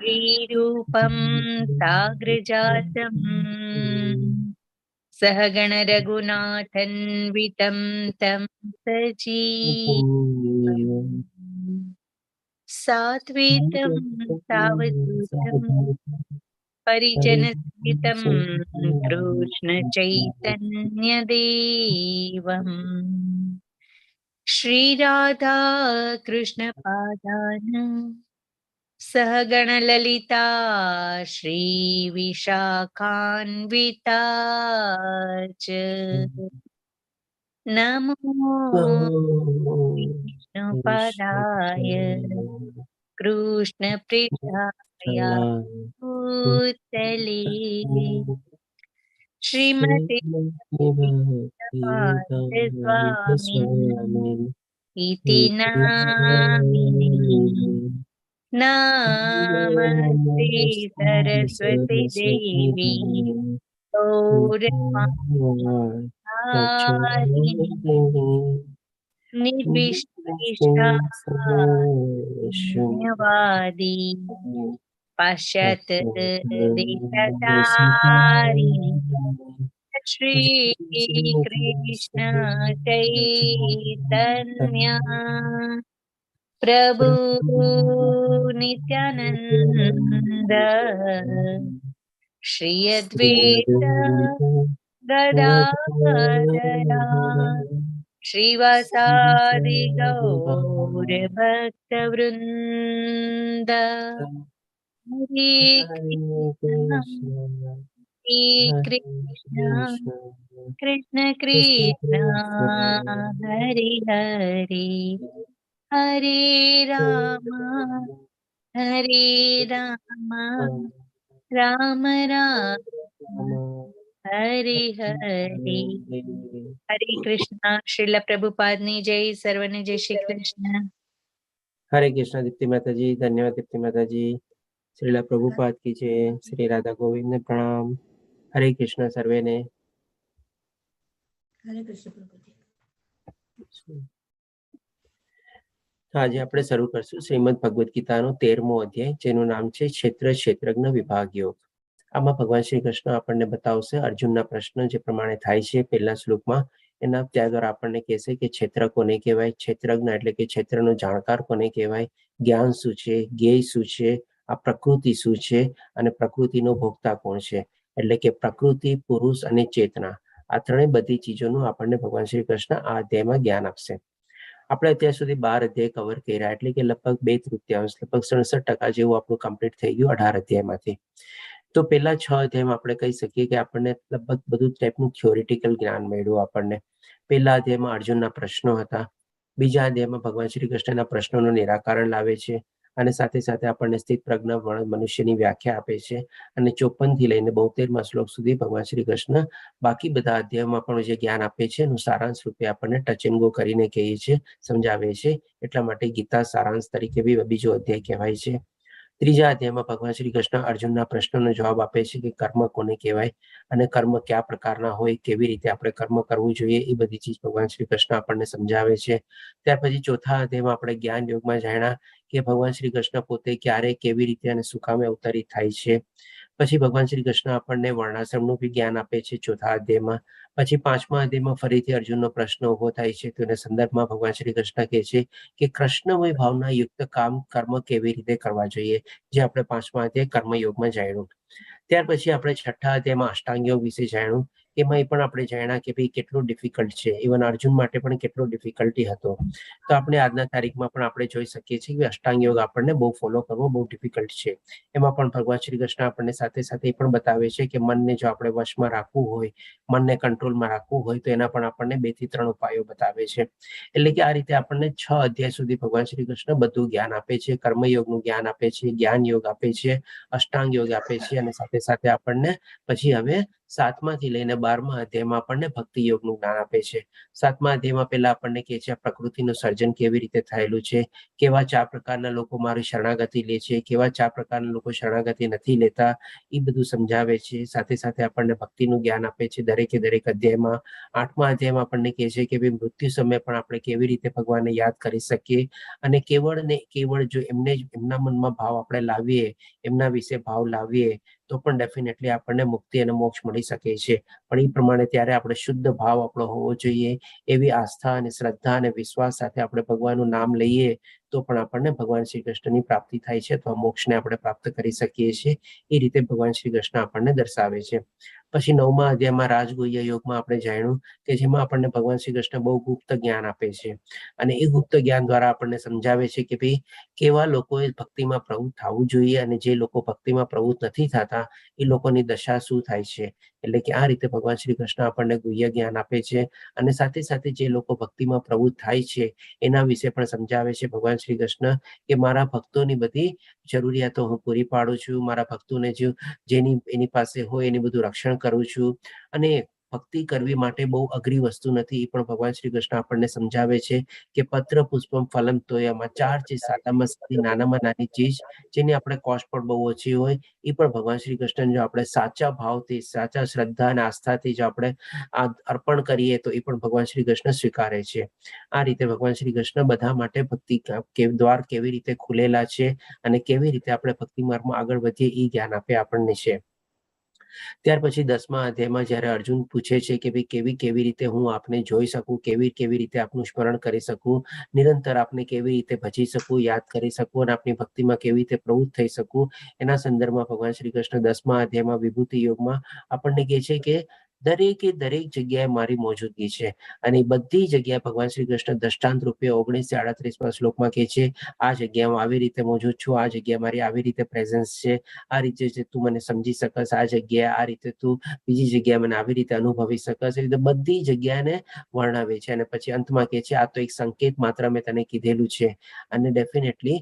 श्रीरूपं साग्रजातम् सहगण रघुनाथन्वितं तं सजीवम् सात्वितं सावधूतं परिजनसहितं कृष्णचैतन्यदेवम् श्रीराधा कृष्णपादान् सहगणललिता श्रीविशाखान्विता च नमो विष्णुपदाय कृष्णपृष्ठाय भूतले श्रीमते स्वामिनि इति नामिनि नमस्ते सरस्वती देवी गौरवाणी निर्विशेषशून्यवादी पाश्चात् देशधारिणी श्री कृष्ण चैतन्य प्रभु नित्यानंद श्री अद्वैत गदाधरा श्रीवासादि गौर भक्त वृंद हरे कृष्ण कृष्ण कृष्ण हरे हरे हरे राम राम राम हरे हरे हरे कृष्णा। श्रील प्रभुपाद ने जय। सर्वने जय श्री कृष्ण। हरे कृष्ण दीप्ति माता जी। धन्यवाद दीप्ति माता जी। श्रीला प्रभुपाद की जय। श्री राधा गोविंद ने प्रणाम। हरे कृष्ण सर्वे ने। हरे कृष्ण प्रभुजी। આજે આપણે શરૂ કરશું શ્રીમદ ભગવદ ગીતાનો 13મો અધ્યાય, જેનું નામ છે ક્ષેત્ર ક્ષેત્રજ્ઞ વિભાગ યોગ. આમાં ભગવાન શ્રી કૃષ્ણ આપણને બતાવશે અર્જુનના પ્રશ્ન જે પ્રમાણે થાય છે પહેલા શ્લોકમાં, એના ત્યાં આપણને કહેશે કે ક્ષેત્ર કોને કહેવાય, ક્ષેત્રજ્ઞ એટલે કે ક્ષેત્રનો જાણકાર કોને કહેવાય, જ્ઞાન શું છે, જ્ઞેય શું છે, આ પ્રકૃતિ શું છે અને પ્રકૃતિનો ભોગતા કોણ છે. એટલે કે પ્રકૃતિ, પુરુષ અને ચેતના, આ ત્રણેય બધી ચીજોનું આપણને ભગવાન શ્રી કૃષ્ણ આ અધ્યાયમાં જ્ઞાન આપશે. આપણે અત્યાર સુધી 12 અધ્યાય કવર કર્યા, એટલે કે લગભગ 2/3, લગભગ 67% જેવું આપણું કમ્પ્લીટ થઈ ગયું 18 અધ્યાયમાંથી. તો પહેલા 6 અધ્યાયમાં આપણે કહી શકીએ કે આપણને લગભગ બધું ટાઈપનું થિયોરિટિકલ જ્ઞાન મળ્યું આપણને. પહેલા અધ્યાયમાં અર્જુનના પ્રશ્નો હતા, બીજા અધ્યાયમાં ભગવાન શ્રી કૃષ્ણના પ્રશ્નોનું નિરાકરણ લાવે છે અને સાથે સાથે આપણને સ્થિત પ્રજ્ઞ મનુષ્યની વ્યાખ્યા આપે છે. અને 54 થી લઈને 72મા શ્લોક સુધી ભગવાન શ્રી કૃષ્ણ બાકી બધા અધ્યાયમાં પણ જે જ્ઞાન આપે છે એનું સારાંશ રૂપે આપણને ટચ એન્ડ ગો કરીને કહીએ છીએ, સમજાવે છે. એટલા માટે ગીતા સારાંશ તરીકે બી બીજો અધ્યાય કહેવાય છે. ત્રીજા અધ્યાયમાં ભગવાન શ્રી કૃષ્ણ અર્જુનના પ્રશ્નનો જવાબ આપે છે કે કર્મ કોને કહેવાય અને કર્મ કયા પ્રકારના હોય, કેવી રીતે આપણે કર્મ કરવું જોઈએ, એ બધી ચીજ ભગવાન શ્રી કૃષ્ણ આપણને સમજાવે છે. ત્યાર પછી ચોથા અધ્યાયમાં આપણે જ્ઞાન યોગમાં જાણ્યા કે ભગવાન શ્રી કૃષ્ણ પોતે ક્યારે, કેવી રીતે અને શું કામે અવતરિત થાય છે. પછી ભગવાન શ્રી કૃષ્ણ આપણને વર્ણાશ્રમનું બી જ્ઞાન આપે છે ચોથા અધ્યાયમાં. પછી 5મા અધ્યાયમાં ફરીથી અર્જુનનો પ્રશ્ન ઉભો થાય છે, તો એના સંદર્ભમાં ભગવાન શ્રી કૃષ્ણ કહે છે કે કૃષ્ણમય ભાવના યુક્ત કામ કર્મ કેવી રીતે કરવા જોઈએ, જે આપણે 5મા અધ્યાય કર્મયોગમાં જાણ્યું. ત્યાર પછી આપણે 6થા અધ્યાયમાં અષ્ટાંગ યોગ વિશે જાણ્યું. એમાં પણ આપણે જાણ્યા કે ભાઈ કેટલું ડિફિકલ્ટ છે, ઇવન અર્જુન માટે પણ કેટલો ડિફિકલ્ટી હતો. તો આપણે આજના તારીખમાં પણ આપણે જોઈ શકીએ છીએ કે અષ્ટાંગ યોગ આપણને બહુ ફોલો કરવો બહુ ડિફિકલ્ટ છે. એમાં પણ ભગવાન શ્રી કૃષ્ણ આપણને સાથે સાથે એ પણ બતાવે છે કે મનને જો આપણે વશમાં રાખવું હોય, મનને કંટ્રોલમાં રાખવું હોય, તો એના પણ આપણને 2 થી 3 ઉપાયો બતાવે છે. એટલે કે આ રીતે આપણને 6 અધ્યાય સુધી ભગવાન શ્રી કૃષ્ણ બધું જ્ઞાન આપે છે. કર્મયોગનું જ્ઞાન આપે છે, જ્ઞાન યોગ આપે છે, અષ્ટાંગ યોગ આપે છે અને સાથે સાથે આપણને પછી હવે 7માથી લઈને 12મા અધ્યાયમાં આપણને ભક્તિ યોગનું જ્ઞાન આપે છે. 7મા અધ્યાયમાં પહેલા આપણને કહે છે પ્રકૃતિનું સર્જન કેવી રીતે થયેલું છે, કેવા 4 પ્રકારના લોકો મારી શરણાગતિ લે છે, કેવા 4 પ્રકારના લોકો શરણાગતિ નથી લેતા, એ બધું સમજાવે છે. સાથે સાથે આપણને ભક્તિનું જ્ઞાન આપે છે દરેકે દરેક અધ્યાયમાં. 8મા અધ્યાયમાં આપણને કહે છે કે ભાઈ મૃત્યુ સમયે પણ આપણે કેવી રીતે ભગવાનને યાદ કરી શકીએ, અને કેવળ ને કેવળ જો એમના મનમાં ભાવ આપણે લાવીએ, એમના વિશે ભાવ લાવીએ, તો પણ ડેફિનેટલી આપણને મુક્તિ અને મોક્ષ મળી શકે છે. પણ એ પ્રમાણે ત્યારે આપણે શુદ્ધ ભાવ આપણો હોવો જોઈએ. એવી આસ્થા અને શ્રદ્ધા અને વિશ્વાસ સાથે આપણે ભગવાનનું નામ લઈએ તો પણ આપણને ભગવાન શ્રી કૃષ્ણની પ્રાપ્તિ થાય છે, તો મોક્ષને આપણે પ્રાપ્ત કરી શકીએ છીએ. એ રીતે ભગવાન શ્રી કૃષ્ણ આપણને દર્શાવે છે. પછી 9મા અધ્યાયમાં રાજગુહ્ય યોગમાં આપણે જાણ્યું કે જેમાં આપણને ભગવાન શ્રી કૃષ્ણ બહુ ગુપ્ત જ્ઞાન આપે છે, અને એ ગુપ્ત જ્ઞાન દ્વારા આપણને સમજાવે છે કે ભાઈ કેવા લોકોએ ભક્તિમાં પ્રવૃત્ત થવું જોઈએ, અને જે લોકો ભક્તિમાં પ્રવૃત્ત નથી થતા એ લોકોની દશા શું થાય છે. એટલે કે આ રીતે ભગવાન શ્રી કૃષ્ણ આપણને ગુહ્ય જ્ઞાન આપે છે. અને સાથે સાથે જે લોકો ભક્તિમાં પ્રવૃત્ત થાય છે એના વિશે પણ સમજાવે છે ભગવાન શ્રી કૃષ્ણ કે મારા ભક્તોની બધી જરૂરિયાતો હું પૂરી પાડું છું, મારા ભક્તોને જેની એની પાસે હોય એની બધું રક્ષણ કરું છું. અને ભક્તિ કરવી માટે બહુ અઘરી વસ્તુ નથી, એ પણ ભગવાન શ્રી કૃષ્ણ આપણને સમજાવે છે કે પત્ર પુષ્પમ ફલમ તોયમાં 4 ચીજ સાદામાં સાદી નાનામાં નાની ચીજ જેની આપણે કોસ્ટ પણ બહુ ઓછી હોય, એ પણ ભગવાન શ્રી કૃષ્ણ જો આપણે સાચા ભાવથી, સાચા શ્રદ્ધા અને આસ્થાથી જો આપણે આ અર્પણ કરીએ તો એ પણ ભગવાન શ્રી કૃષ્ણ સ્વીકારે છે. આ રીતે ભગવાન શ્રી કૃષ્ણ બધા માટે ભક્તિ દ્વાર કેવી રીતે ખુલેલા છે અને કેવી રીતે આપણે ભક્તિ માર્ગમાં આગળ વધીએ એ જ્ઞાન આપે આપણને છે. ત્યાર પછી 10મા અધ્યાયમાં જયારે અર્જુન પૂછે છે કે ભાઈ કેવી કેવી રીતે હું આપને જોઈ શકું, કેવી કેવી રીતે આપનું સ્મરણ કરી શકું, નિરંતર આપને કેવી રીતે ભજી શકું, યાદ કરી શકું અને આપની ભક્તિમાં કેવી રીતે પ્રવૃત્ત થઈ શકું, એના સંદર્ભમાં ભગવાન શ્રી કૃષ્ણ 10મા અધ્યાયમાં વિભૂતિ યોગમાં આપણને કહે છે કે દરેકે દરેક જગ્યાએ મારી મોજૂદગી છે. અને બધી જગ્યાએ ભગવાન શ્રી કૃષ્ણ દ્રષ્ટાંત રૂપે 19:38 શ્લોકમાં કહે છે આ જગ્યામાં આવી રીતે મોજૂદ છું, આ જગ્યા મારી આવી રીતે પ્રેઝન્સ છે, આ રીતે જે તું મને સમજી શકસ, આ જગ્યાએ આ રીતે તું બીજી જગ્યાએ મને આવી રીતે અનુભવી શકસ. એ રીતે બધી જગ્યાને વર્ણવે છે. અને પછી અંતમાં કહે છે આ તો એક સંકેત માત્ર મેં તને કીધેલું છે, અને ડેફિનેટલી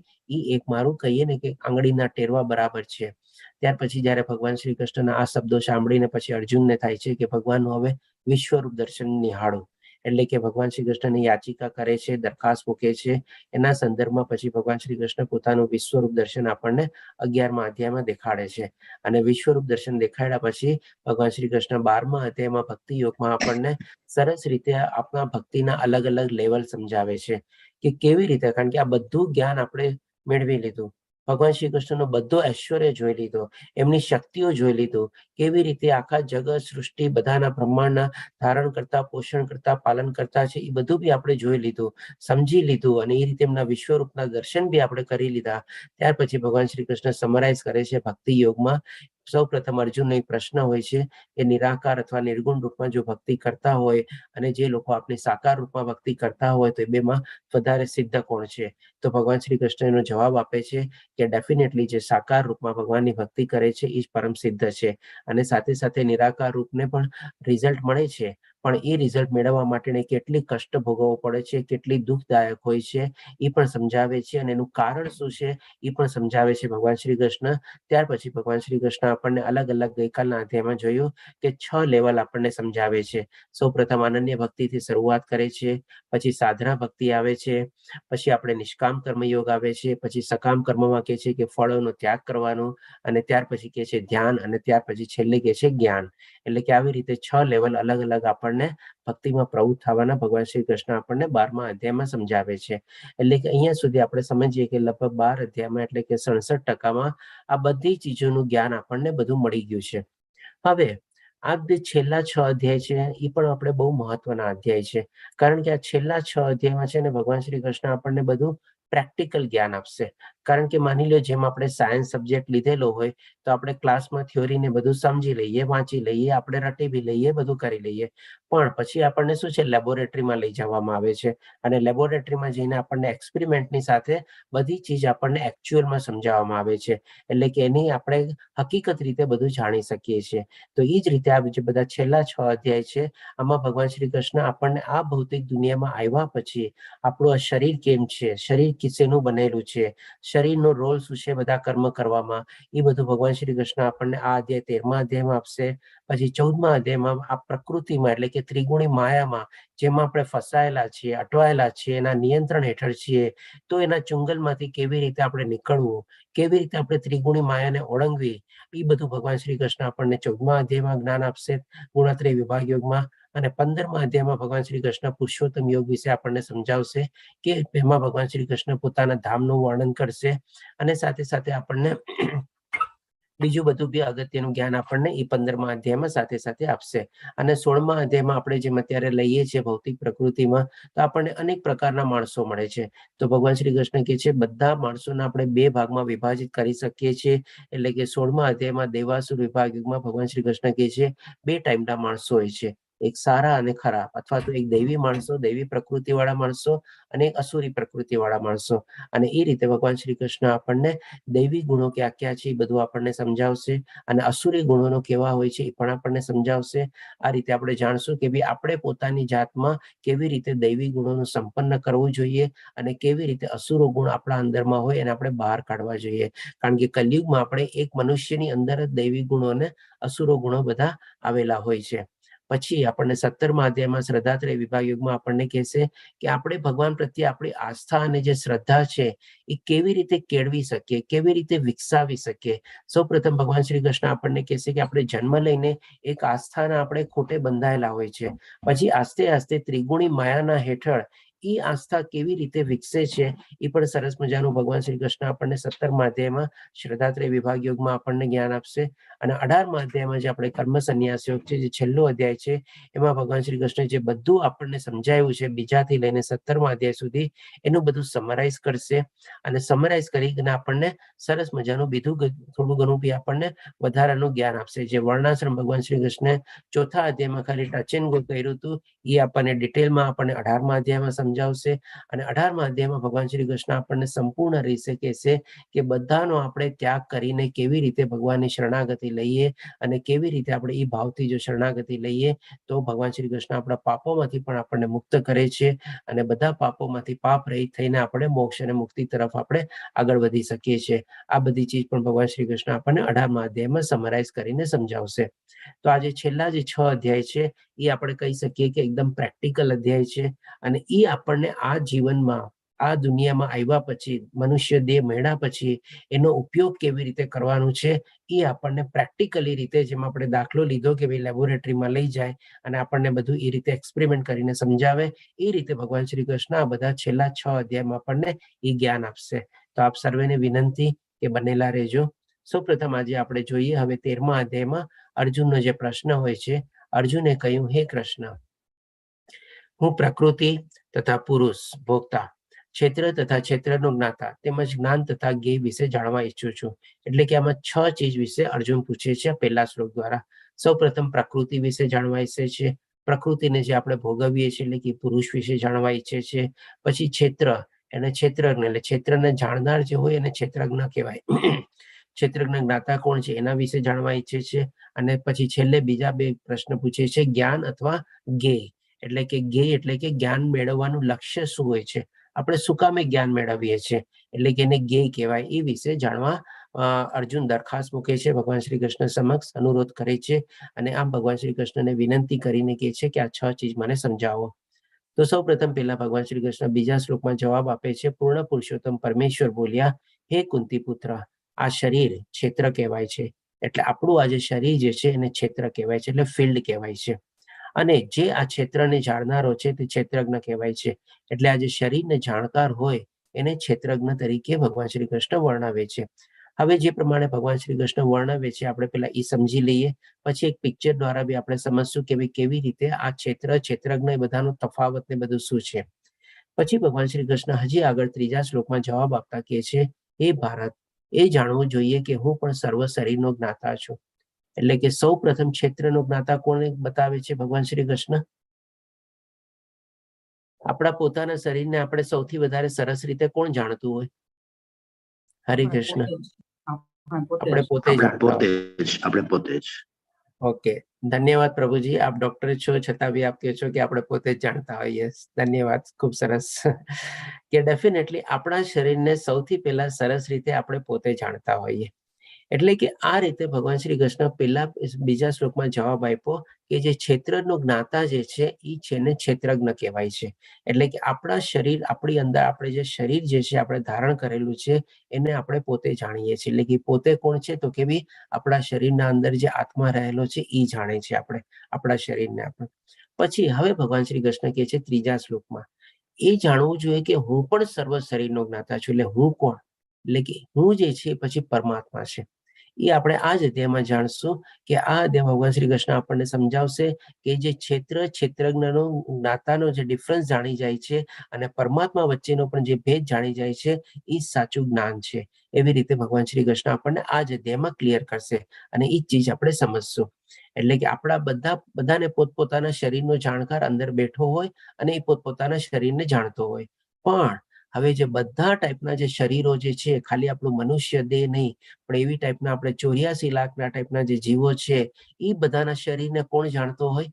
એક મારું કહીએ ને કે આંગળીના ટેરવા બરાબર છે. ત્યાર પછી જયારે ભગવાન શ્રી કૃષ્ણના આ શબ્દો સાંભળીને પછી અર્જુનને થાય છે કે ભગવાનનું હવે વિશ્વરૂપ દર્શન નિહાળો. એટલે કે ભગવાન શ્રી કૃષ્ણની યાચિકા કરે છે, દરખાસ્ત મૂકે છે. એના સંદર્ભમાં પછી ભગવાન શ્રી કૃષ્ણ પોતાનું વિશ્વરૂપ દર્શન આપણને 11મા અધ્યાયમાં દેખાડે છે. અને વિશ્વરૂપ દર્શન દેખાડ્યા પછી ભગવાન શ્રી કૃષ્ણ 12મા અધ્યાયમાં ભક્તિ યોગમાં આપણને સરસ રીતે આપણા ભક્તિના અલગ અલગ લેવલ સમજાવે છે કે કેવી રીતે, કારણ કે આ બધું જ્ઞાન આપણે મેળવી લીધું, ભગવાન શ્રી કૃષ્ણનો બધો ઐશ્વર્ય જોઈ લીધો, એમની શક્તિઓ જોઈ લીધું, કેવી રીતે આખા જગત સૃષ્ટિ બધાના બ્રહ્માંડના ધારણ કરતા, પોષણ કરતા, પાલન કરતા છે, એ બધું બી આપણે જોઈ લીધું, સમજી લીધું, અને એ રીતે એમના વિશ્વરૂપના દર્શન બી આપણે કરી લીધા. ત્યાર પછી ભગવાન શ્રી કૃષ્ણ સમરાઈઝ કરે છે ભક્તિ યોગમાં. સૌ પ્રથમ અર્જુનનો એક પ્રશ્ન હોય છે કે નિરાકાર અથવા નિર્ગુણ રૂપમાં જો ભક્તિ કરતા હોય અને જે લોકો આપણી સાકાર રૂપમાં ભક્તિ કરતા હોય તો એ બેમાં વધારે સિદ્ધ કોણ છે? તો ભગવાન શ્રી કૃષ્ણ એનો જવાબ આપે છે કે ડેફિનેટલી જે સાકાર રૂપમાં ભગવાનની ભક્તિ કરે છે એ જ પરમ સિદ્ધ છે. અને સાથે સાથે નિરાકાર રૂપને પણ રિઝલ્ટ મળે છે, પણ એ રિઝલ્ટ મેળવવા માટે કેટલી કષ્ટ ભોગવવો પડે છે, કેટલી દુઃખદાયક હોય છે, એ પણ સમજાવે છે. અને એનું કારણ શું છે એ પણ સમજાવે છે ભગવાન શ્રી કૃષ્ણ. ત્યાર પછી ભગવાન શ્રી કૃષ્ણ આપણને અલગ અલગ ગઈકાલના અધ્યાયમાં જોયું કે 6 લેવલ આપણને સમજાવે છે. સૌ પ્રથમ અનન્ય ભક્તિથી શરૂઆત કરે છે, પછી સાધના ભક્તિ આવે છે, પછી આપણે નિષ્કામ કર્મ યોગ આવે છે, પછી સકામ કર્મમાં કહે છે કે ફળોનો ત્યાગ કરવાનો, અને ત્યાર પછી કહે છે ધ્યાન, અને ત્યાર પછી છેલ્લે કહે છે જ્ઞાન. એટલે કે આવી રીતે 6 લેવલ અલગ અલગ આપણને ભક્તિમાં પ્રવૃત્ત થવાના ભગવાન શ્રી કૃષ્ણ આપણને 12મા અધ્યાયમાં સમજાવે છે. એટલે કે અહીંયા સુધી આપણે સમજીએ કે લગભગ 12 અધ્યાયમાં એટલે કે 67% આ બધી ચીજોનું જ્ઞાન આપણને બધું મળી ગયું છે. હવે આ જે છેલ્લા 6 અધ્યાય છે એ પણ આપણે બહુ મહત્વના અધ્યાય છે, કારણ કે આ છેલ્લા 6 અધ્યાયમાં છે ને ભગવાન શ્રી કૃષ્ણ આપણને બધું પ્રેક્ટિકલ જ્ઞાન આપશે. કારણ કે માની લો જેમ આપણે સાયન્સ સબ્જેક્ટ લીધેલો હોય તો આપણે ક્લાસમાં થિયોરીને બધું સમજી લઈએ, વાંચી લઈએ, આપણે રટી બી લઈએ, બધું કરી લઈએ, પણ પછી આપણને શું છે લેબોરેટરીમાં લઈ જવામાં આવે છે, અને લેબોરેટરીમાં જઈને આપણને એક્સપેરિમેન્ટની સાથે બધી ચીજ આપણને એકચ્યુઅલમાં સમજાવવામાં આવે છે. એટલે કે એની આપણે હકીકત રીતે બધું જાણી શકીએ છીએ. તો એ જ રીતે આ જે બધા છેલ્લા 6 અધ્યાય છે આમાં ભગવાન શ્રી કૃષ્ણ આપણને આ ભૌતિક દુનિયામાં આવ્યા પછી આપણું આ શરીર કેમ છે, શરીર કિસેનું બનેલું છે, શરીરનો રોલ શું છે બધા કર્મ કરવામાં, એ બધું ભગવાન શ્રી કૃષ્ણ આપણને આ અધ્યાય 13મા અધ્યાયમાં આપશે. પછી 14મા અધ્યાયમાં આ પ્રકૃતિમાં એટલે કે ત્રિગુણી માયામાં જેમાં આપણે ફસાયેલા છીએ, અટવાયેલા છીએ, એના નિયંત્રણ હેઠળ છીએ, તો એના ચુંગલમાંથી કેવી રીતે આપણે નીકળવું, કેવી રીતે આપણે ત્રિગુણી માયાને ઓળંગવી, એ બધું ભગવાન શ્રી કૃષ્ણ આપણને 14મા અધ્યાયમાં જ્ઞાન આપશે ગુણત્રય વિભાગ યોગમાં. અને 15મા અધ્યાયમાં ભગવાન શ્રી કૃષ્ણ પુરુષોત્તમ યોગ વિશે આપણને સમજાવશે કે એમાં ભગવાન શ્રી કૃષ્ણ પોતાના ધામનું વર્ણન કરશે અને સાથે સાથે આપણને બીજું બધું બી અગત્યનું જ્ઞાન આપણને એ 15મા અધ્યાયમાં સાથે સાથે આપશે. અને 16મા અધ્યાયમાં આપણે જેમ અત્યારે લઈએ છીએ ભૌતિક પ્રકૃતિમાં, તો આપણને અનેક પ્રકારના માણસો મળે છે. તો ભગવાન શ્રી કૃષ્ણ કહે છે બધા માણસોને આપણે 2 ભાગમાં વિભાજિત કરી શકીએ છીએ. એટલે કે 16મા અધ્યાયમાં દેવાસુર વિભાગ યુગમાં ભગવાન શ્રી કૃષ્ણ કહે છે 2 ટાઈપના માણસો હોય છે, એક સારા અને ખરાબ, અથવા તો એક દૈવી માણસો, દૈવી પ્રકૃતિ વાળા માણસો, અને એક અસુરી પ્રકૃતિ વાળા માણસો. અને એ રીતે ભગવાન શ્રી કૃષ્ણ આપણને દૈવી ગુણો ક્યાં ક્યાં છે એ બધું આપણને સમજાવશે અને અસુરી ગુણોનો કેવા હોય છે એ પણ આપણને સમજાવશે. આ રીતે આપણે જાણશું કે ભાઈ આપણે પોતાની જાતમાં કેવી રીતે દૈવી ગુણોનું સંપન્ન કરવું જોઈએ અને કેવી રીતે અસુરો ગુણ આપણા અંદરમાં હોય એને આપણે બહાર કાઢવા જોઈએ. કારણ કે કલયુગમાં આપણે એક મનુષ્યની અંદર જ દૈવી ગુણો અને અસુરો ગુણો બધા આવેલા હોય છે. પછી આપણને 17મા અધ્યાયમાં શ્રદ્ધાત્રય વિભાગ યુગમાં આપણને કહેશે કે આપણે ભગવાન પ્રત્યે આપણી આસ્થા અને જે શ્રદ્ધા છે એ કેવી રીતે કેળવી શકીએ, કેવી રીતે વિકસાવી શકીએ. સૌપ્રથમ ભગવાન શ્રી કૃષ્ણ આપણને કહેશે કે આપણે જન્મ લઈને એક આસ્થાના આપણે ખોટે બંધાયેલા હોય છે, પછી આસ્તે આસ્તે ત્રિગુણી માયાના હેઠળ એ આસ્થા કેવી રીતે વિકસે છે એ પણ સરસ મજાનું ભગવાન શ્રી કૃષ્ણ આપણને 17મા અધ્યાયમાં શ્રદ્ધાત્રય વિભાગ યોગમાં આપણને જ્ઞાન આપશે. અને 18મા અધ્યાયમાં જે આપણે કર્મ સંન્યાસ યોગ છે, જે છેલ્લો અધ્યાય છે, એમાં ભગવાન શ્રી કૃષ્ણ જે બધું આપણને સમજાવ્યું છે બીજાથી લઈને 17મા અધ્યાય સુધી, એનું બધું સમરાઈઝ કરશે. અને સમરાઈઝ કરીને આપણને સરસ મજાનું બીજું થોડું ઘણું બી આપણને વધારાનું જ્ઞાન આપશે. જે વર્ણાશ્રમ ભગવાન શ્રી કૃષ્ણે 4થા અધ્યાયમાં ખાલી ટચ એન્ડ ગો કર્યું હતું, એ આપણને ડિટેલમાં આપણને 18મા અધ્યાયમાં સમજાવશે. અને 18મા અધ્યાયમાં ભગવાન શ્રી કૃષ્ણ આપણને સંપૂર્ણ રીતે કહેશે કે બધાનો આપણે ત્યાગ કરીને કેવી રીતે ભગવાનની શરણાગતિ લઈએ અને કેવી રીતે આપણે એ ભાવથી જો શરણાગતિ લઈએ તો ભગવાન શ્રી કૃષ્ણ આપણા પાપોમાંથી પણ આપણને મુક્ત કરે છે અને બધા પાપોમાંથી પાપ રહિત થઈને આપણે મોક્ષ અને મુક્તિ તરફ આપણે આગળ વધી શકીએ છીએ. આ બધી ચીજ પણ ભગવાન શ્રી કૃષ્ણ આપણને 18મા અધ્યાયમાં સમરાઈઝ કરીને સમજાવશે. તો આજે છેલ્લા જે 6 અધ્યાય છે એ આપણે કહી શકીએ કે એકદમ પ્રેક્ટિકલ અધ્યાય છે અને એ આપણને આ જીવનમાં, આ દુનિયામાં આવ્યા પછી, મનુષ્ય દેહ મળ્યા પછી એનો ઉપયોગ કેવી રીતે કરવાનું છે એ આપણને પ્રેક્ટિકલી રીતે, જેમ આપણે દાખલો લીધો કે ભાઈ લેબોરેટરીમાં લઈ જાય અને આપણને બધું એ રીતે એક્સપેરિમેન્ટ કરીને સમજાવે, એ રીતે ભગવાન શ્રી કૃષ્ણ આ બધા છેલ્લા 6 અધ્યાયમાં આપણને એ જ્ઞાન આપશે. તો આપ સર્વેને વિનંતી કે બનેલા રહેજો. સૌપ્રથમ આજે આપણે જોઈએ હવે 13મા અધ્યાયમાં અર્જુનનો જે પ્રશ્ન હોય છે. અર્જુને કહ્યું, હે કૃષ્ણ, હું પ્રકૃતિ તથા પુરુષ ભોગતા, ક્ષેત્ર તથા ક્ષેત્રનો જ્ઞાતા તેમજ જ્ઞાન તથા જ્ઞેય વિશે જાણવા ઈચ્છું છું. એટલે કે આમાં 6 ચીજ વિશે અર્જુન પૂછે છે પહેલા શ્લોક દ્વારા. સૌપ્રથમ પ્રકૃતિ વિશે જાણવા ઈચ્છે છે, પ્રકૃતિને જે આપણે ભોગવીએ છીએ એટલે કે પુરુષ વિશે જાણવા ઈચ્છે છે. પછી ક્ષેત્ર, એને ક્ષેત્રજ્ઞ, એટલે ક્ષેત્રને જાણનાર જે હોય એને ક્ષેત્રજ્ઞ કહેવાય. ક્ષેત્રજ્ઞ જ્ઞાતા કોણ છે એના વિશે જાણવા ઈચ્છે છે. અને પછી છેલ્લે બીજા 2 પ્રશ્ન પૂછે છે, જ્ઞાન અથવા જ્ઞેય. એટલે કે જ્ઞેય એટલે કે જ્ઞાન મેળવવાનું લક્ષ્ય શું હોય છે, આપણે શું કામે જ્ઞાન મેળવીએ છીએ, એટલે કે એને જ્ઞેય કહેવાય. એ વિશે જાણવા અર્જુન દરખાસ્ત મૂકે છે, ભગવાન શ્રી કૃષ્ણ સમક્ષ અનુરોધ કરે છે અને આમ ભગવાન શ્રી કૃષ્ણને વિનંતી કરીને કહે છે કે આ 6 ચીજ મને સમજાવો. તો સૌપ્રથમ પહેલા ભગવાન શ્રી કૃષ્ણ બીજા શ્લોકમાં જવાબ આપે છે. પૂર્ણ પુરુષોત્તમ પરમેશ્વર બોલ્યા, હે કુંતી પુત્ર, આ શરીર ક્ષેત્ર કહેવાય છે. એટલે આપણું આ જે શરીર જે છે એને ક્ષેત્ર કહેવાય છે, એટલે ફિલ્ડ કહેવાય છે. અને જે આ ક્ષેત્રને જાણનારો છે તે ક્ષેત્રજ્ઞ કહેવાય છે. એટલે આ જે શરીરને જાણકાર હોય એને ક્ષેત્રજ્ઞ તરીકે ભગવાન શ્રી કૃષ્ણ વર્ણવે છે. હવે જે પ્રમાણે ભગવાન શ્રી કૃષ્ણ વર્ણવે છે આપણે પેલા એ સમજી લઈએ, પછી એક પિક્ચર દ્વારા બી આપણે સમજશું કે ભાઈ કેવી રીતે આ ક્ષેત્ર, ક્ષેત્રજ્ઞ એ બધાનો તફાવત ને બધું શું છે. પછી ભગવાન શ્રી કૃષ્ણ હજી આગળ 3જા શ્લોકમાં જવાબ આપતા કહે છે, હે ભારત, એ જાણવું જોઈએ કે હું પણ સર્વ શરીરનો જ્ઞાતા છું. એટલે કે સૌ પ્રથમ ક્ષેત્રનો જ્ઞાતા કોને બતાવે છે ભગવાન શ્રી કૃષ્ણ? આપણા પોતાના શરીરને આપણે સૌથી વધારે સરસ રીતે કોણ જાણતું હોય? હરે કૃષ્ણ. આપણે પોતે જ. આપણે પોતે જ. ઓકે, ધન્યવાદ પ્રભુજી, આપ ડોક્ટર છો છતાં બી આપ કહો છો કે આપણે પોતે જ જાણતા હોઈએ. ધન્યવાદ, ખૂબ સરસ. કે ડેફિનેટલી આપણા શરીરને સૌથી પહેલા સરસ રીતે આપણે પોતે જાણતા હોઈએ. એટલે કે આ રીતે ભગવાન શ્રી કૃષ્ણ પહેલા બીજા શ્લોકમાં જવાબ આપ્યો કે જે ક્ષેત્રનો જ્ઞાતા જે છે એ છે ને ક્ષેત્રજ્ઞ કહેવાય છે. એટલે કે આપણા શરીર, આપણી અંદર આપણે જે શરીર જે છે આપણે ધારણ કરેલું છે એને આપણે પોતે જાણીએ છીએ. એટલે કે પોતે કોણ છે તો કે ભાઈ આપણા શરીરના અંદર જે આત્મા રહેલો છે એ જાણે છે આપણે આપણા શરીરને. આપણે પછી હવે ભગવાન શ્રી કૃષ્ણ કહે છે ત્રીજા શ્લોકમાં એ જાણવું જોઈએ કે હું પણ સર્વ શરીરનો જ્ઞાતા છું. એટલે હું કોણ? એટલે કે હું જે છે પછી પરમાત્મા છે. એ આપણે આ જ અધ્યાયમાં જાણશું કે આ અધ્યાય ભગવાન શ્રી કૃષ્ણ આપણને સમજાવશે કે જે ક્ષેત્રજ્ઞનો જ્ઞાતાનો જે ડિફરન્સ જાણી જાય છે અને પરમાત્મા વચ્ચેનો પણ જે ભેદ જાણી જાય છે એ સાચું જ્ઞાન છે. એવી રીતે ભગવાન શ્રી કૃષ્ણ આપણને આ જ અધ્યાયમાં ક્લિયર કરશે અને એ ચીજ આપણે સમજશું. એટલે કે આપણા બધાને પોતપોતાના શરીરનો જાણકાર અંદર બેઠો હોય અને એ પોતપોતાના શરીરને જાણતો હોય. પણ હવે જે બધા ટાઈપના જે શરીરો જે છે, ખાલી આપણું મનુષ્ય દેહ નહીં પણ એવી ટાઈપના આપણે 84 લાખના ટાઈપના જે જીવો છે એ બધાના શરીરને કોણ જાણતો હોય?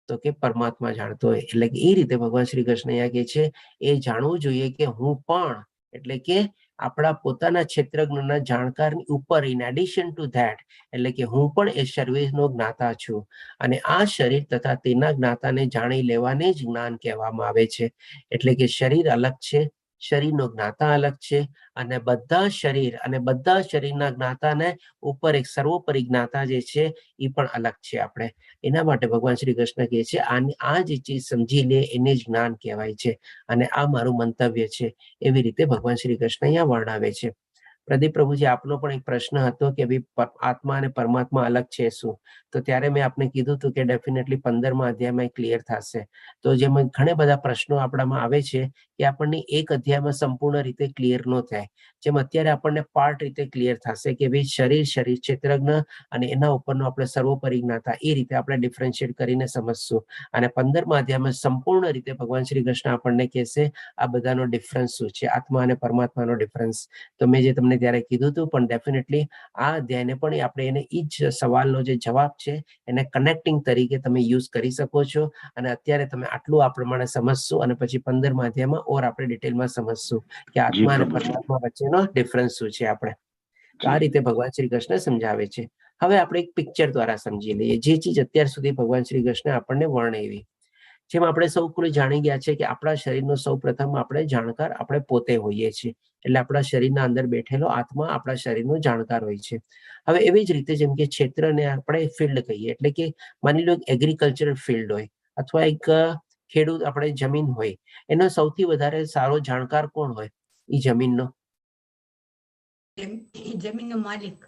તો કે પરમાત્મા જાણતો હોય. એટલે કે એ રીતે ભગવાન શ્રી કૃષ્ણ અહીંયા કહે છે એ જાણવું જોઈએ કે હું પણ, એટલે કે આપણા પોતાના ક્ષેત્રજ્ઞના જાણકારની ઉપર ઇન એડિશન ટુ ધેટ, એટલે કે હું પણ એ શરીરનો જ્ઞાતા છું અને આ શરીર તથા તેના જ્ઞાતાને જાણી લેવાને જ જ્ઞાન કહેવામાં આવે છે. એટલે કે શરીર અલગ છે, શરીરનો જ્ઞાતા અલગ છે અને બધા શરીર અને બધા શરીરના જ્ઞાતાને ઉપર એક સર્વોપરી જ્ઞાતા જે છે એ પણ અલગ છે. આપણે એના માટે ભગવાન શ્રી કૃષ્ણ કહે છે આ જે ચીજ સમજી લે એને જ જ્ઞાન કહેવાય છે અને આ મારું મંતવ્ય છે. એવી રીતે ભગવાન શ્રી કૃષ્ણ અહીંયા વર્ણવે છે. પ્રદીપ પ્રભુજી, આપનો પણ એક પ્રશ્ન હતો કે ભાઈ આત્મા અને પરમાત્મા અલગ છે શું? તો ત્યારે મેં આપને કીધું હતું કે ડેફિનેટલી 15મા અધ્યાયમાં ક્લિયર થશે. તો જેમાં ઘણા બધા પ્રશ્નો આપણામાં આવે છે કે આપણને એક અધ્યાયમાં સંપૂર્ણ રીતે ક્લિયર ન થાય. જેમ અત્યારે આપણને પાર્ટ રીતે ક્લિયર થશે કે ભાઈ શરીર ક્ષેત્રજ્ઞ અને એના ઉપરનો આપણે સર્વોપરી જ્ઞાતા, એ રીતે આપણે ડિફરન્શિએટ કરીને સમજશું. અને 15મા અધ્યાયમાં સંપૂર્ણ રીતે ભગવાન શ્રી કૃષ્ણ આપણને કહેશે આ બધાનો ડિફરન્સ શું છે, આત્મા અને પરમાત્માનો ડિફરન્સ. તો મેં જે તમને ત્યારે કીધું હતું, પણ ડેફિનેટલી આ અધ્યાયને પણ આપણે એને એ જ સવાલનો જે જવાબ છે એને કનેક્ટિંગ તરીકે તમે યુઝ કરી શકો છો. અને અત્યારે તમે આટલું આ પ્રમાણે સમજશો અને પછી 15મા અધ્યાયમાં ઓર આપણે ડિટેલમાં સમજશું કે આત્મા અને પરમાત્મા વચ્ચેનો ડિફરન્સ શું છે. આપણે તો આ રીતે ભગવાન શ્રી કૃષ્ણ સમજાવે છે. હવે આપણે એક પિક્ચર દ્વારા સમજી લઈએ જે ચીજ અત્યાર સુધી ભગવાન શ્રી કૃષ્ણ આપણને વર્ણવી. જેમ આપણે સૌ કોઈ જાણી ગયા છે કે આપણા શરીરનો સૌ પ્રથમ આપણે જાણકાર આપણે પોતે હોઈએ છીએ. એટલે આપણા શરીરના અંદર બેઠેલો આત્મા આપણા શરીરનો જાણકાર હોય છે. હવે એવી જ રીતે જેમ કે ક્ષેત્રને આપણે ફિલ્ડ કહીએ, એટલે કે માની લો એગ્રીકલ્ચરલ ફિલ્ડ હોય અથવા એક ખેડૂત, આપણે જમીન હોય, એનો સૌથી વધારે સારો જાણકાર કોણ હોય? એ જમીનનો માલિક,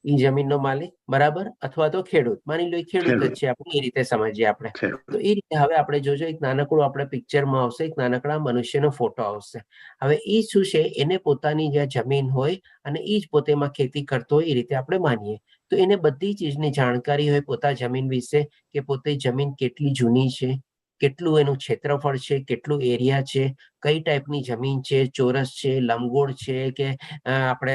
ઈ જમીનનો માલિક, બરાબર, અથવા તો ખેડૂત. માની લો ખેડૂત જ છે, આપણે એ રીતે સમજીએ. આપણે તો એ રીતે હવે આપણે જોજો એક નાનકડું આપણે પિક્ચરમાં આવશે, એક નાનકડા મનુષ્યનો ફોટો આવશે. હવે એ શું છે, એને પોતાની જે જમીન હોય અને એ જ પોતેમાં ખેતી કરતો હોય એ રીતે આપણે માનીએ. તો એને બધી ચીજની જાણકારી હોય પોતા જમીન વિશે, કે પોતે જમીન કેટલી જૂની છે, કેટલું એનું ક્ષેત્રફળ છે, કેટલું એરિયા છે, કઈ ટાઈપની જમીન છે, ચોરસ છે, લંબગોળ છે કે આપણે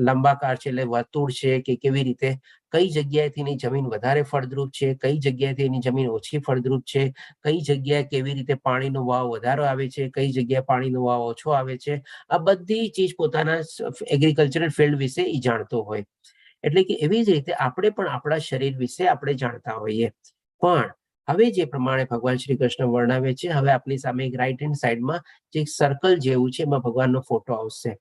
લંબાકાર છે એટલે વર્તુળ છે, કે કેવી રીતે, કઈ જગ્યાએથી એની જમીન વધારે ફળદ્રુપ છે, કઈ જગ્યાએથી એની જમીન ઓછી ફળદ્રુપ છે, કઈ જગ્યાએ કેવી રીતે પાણીનો વાવ વધારો આવે છે, કઈ જગ્યાએ પાણીનો વાવ ઓછો આવે છે. આ બધી ચીજ પોતાના એગ્રીકલ્ચરલ ફિલ્ડ વિશે એ જાણતો હોય. એટલે કે એવી જ રીતે આપણે પણ આપણા શરીર વિશે આપણે જાણતા હોઈએ. પણ હવે જે પ્રમાણે ભગવાન શ્રી કૃષ્ણ વર્ણવે છે, હવે આપની સામે એક રાઈટ હેન્ડ સાઈડમાં જે એક સર્કલ જેવું છે એમાં ભગવાનનો ફોટો આવશે.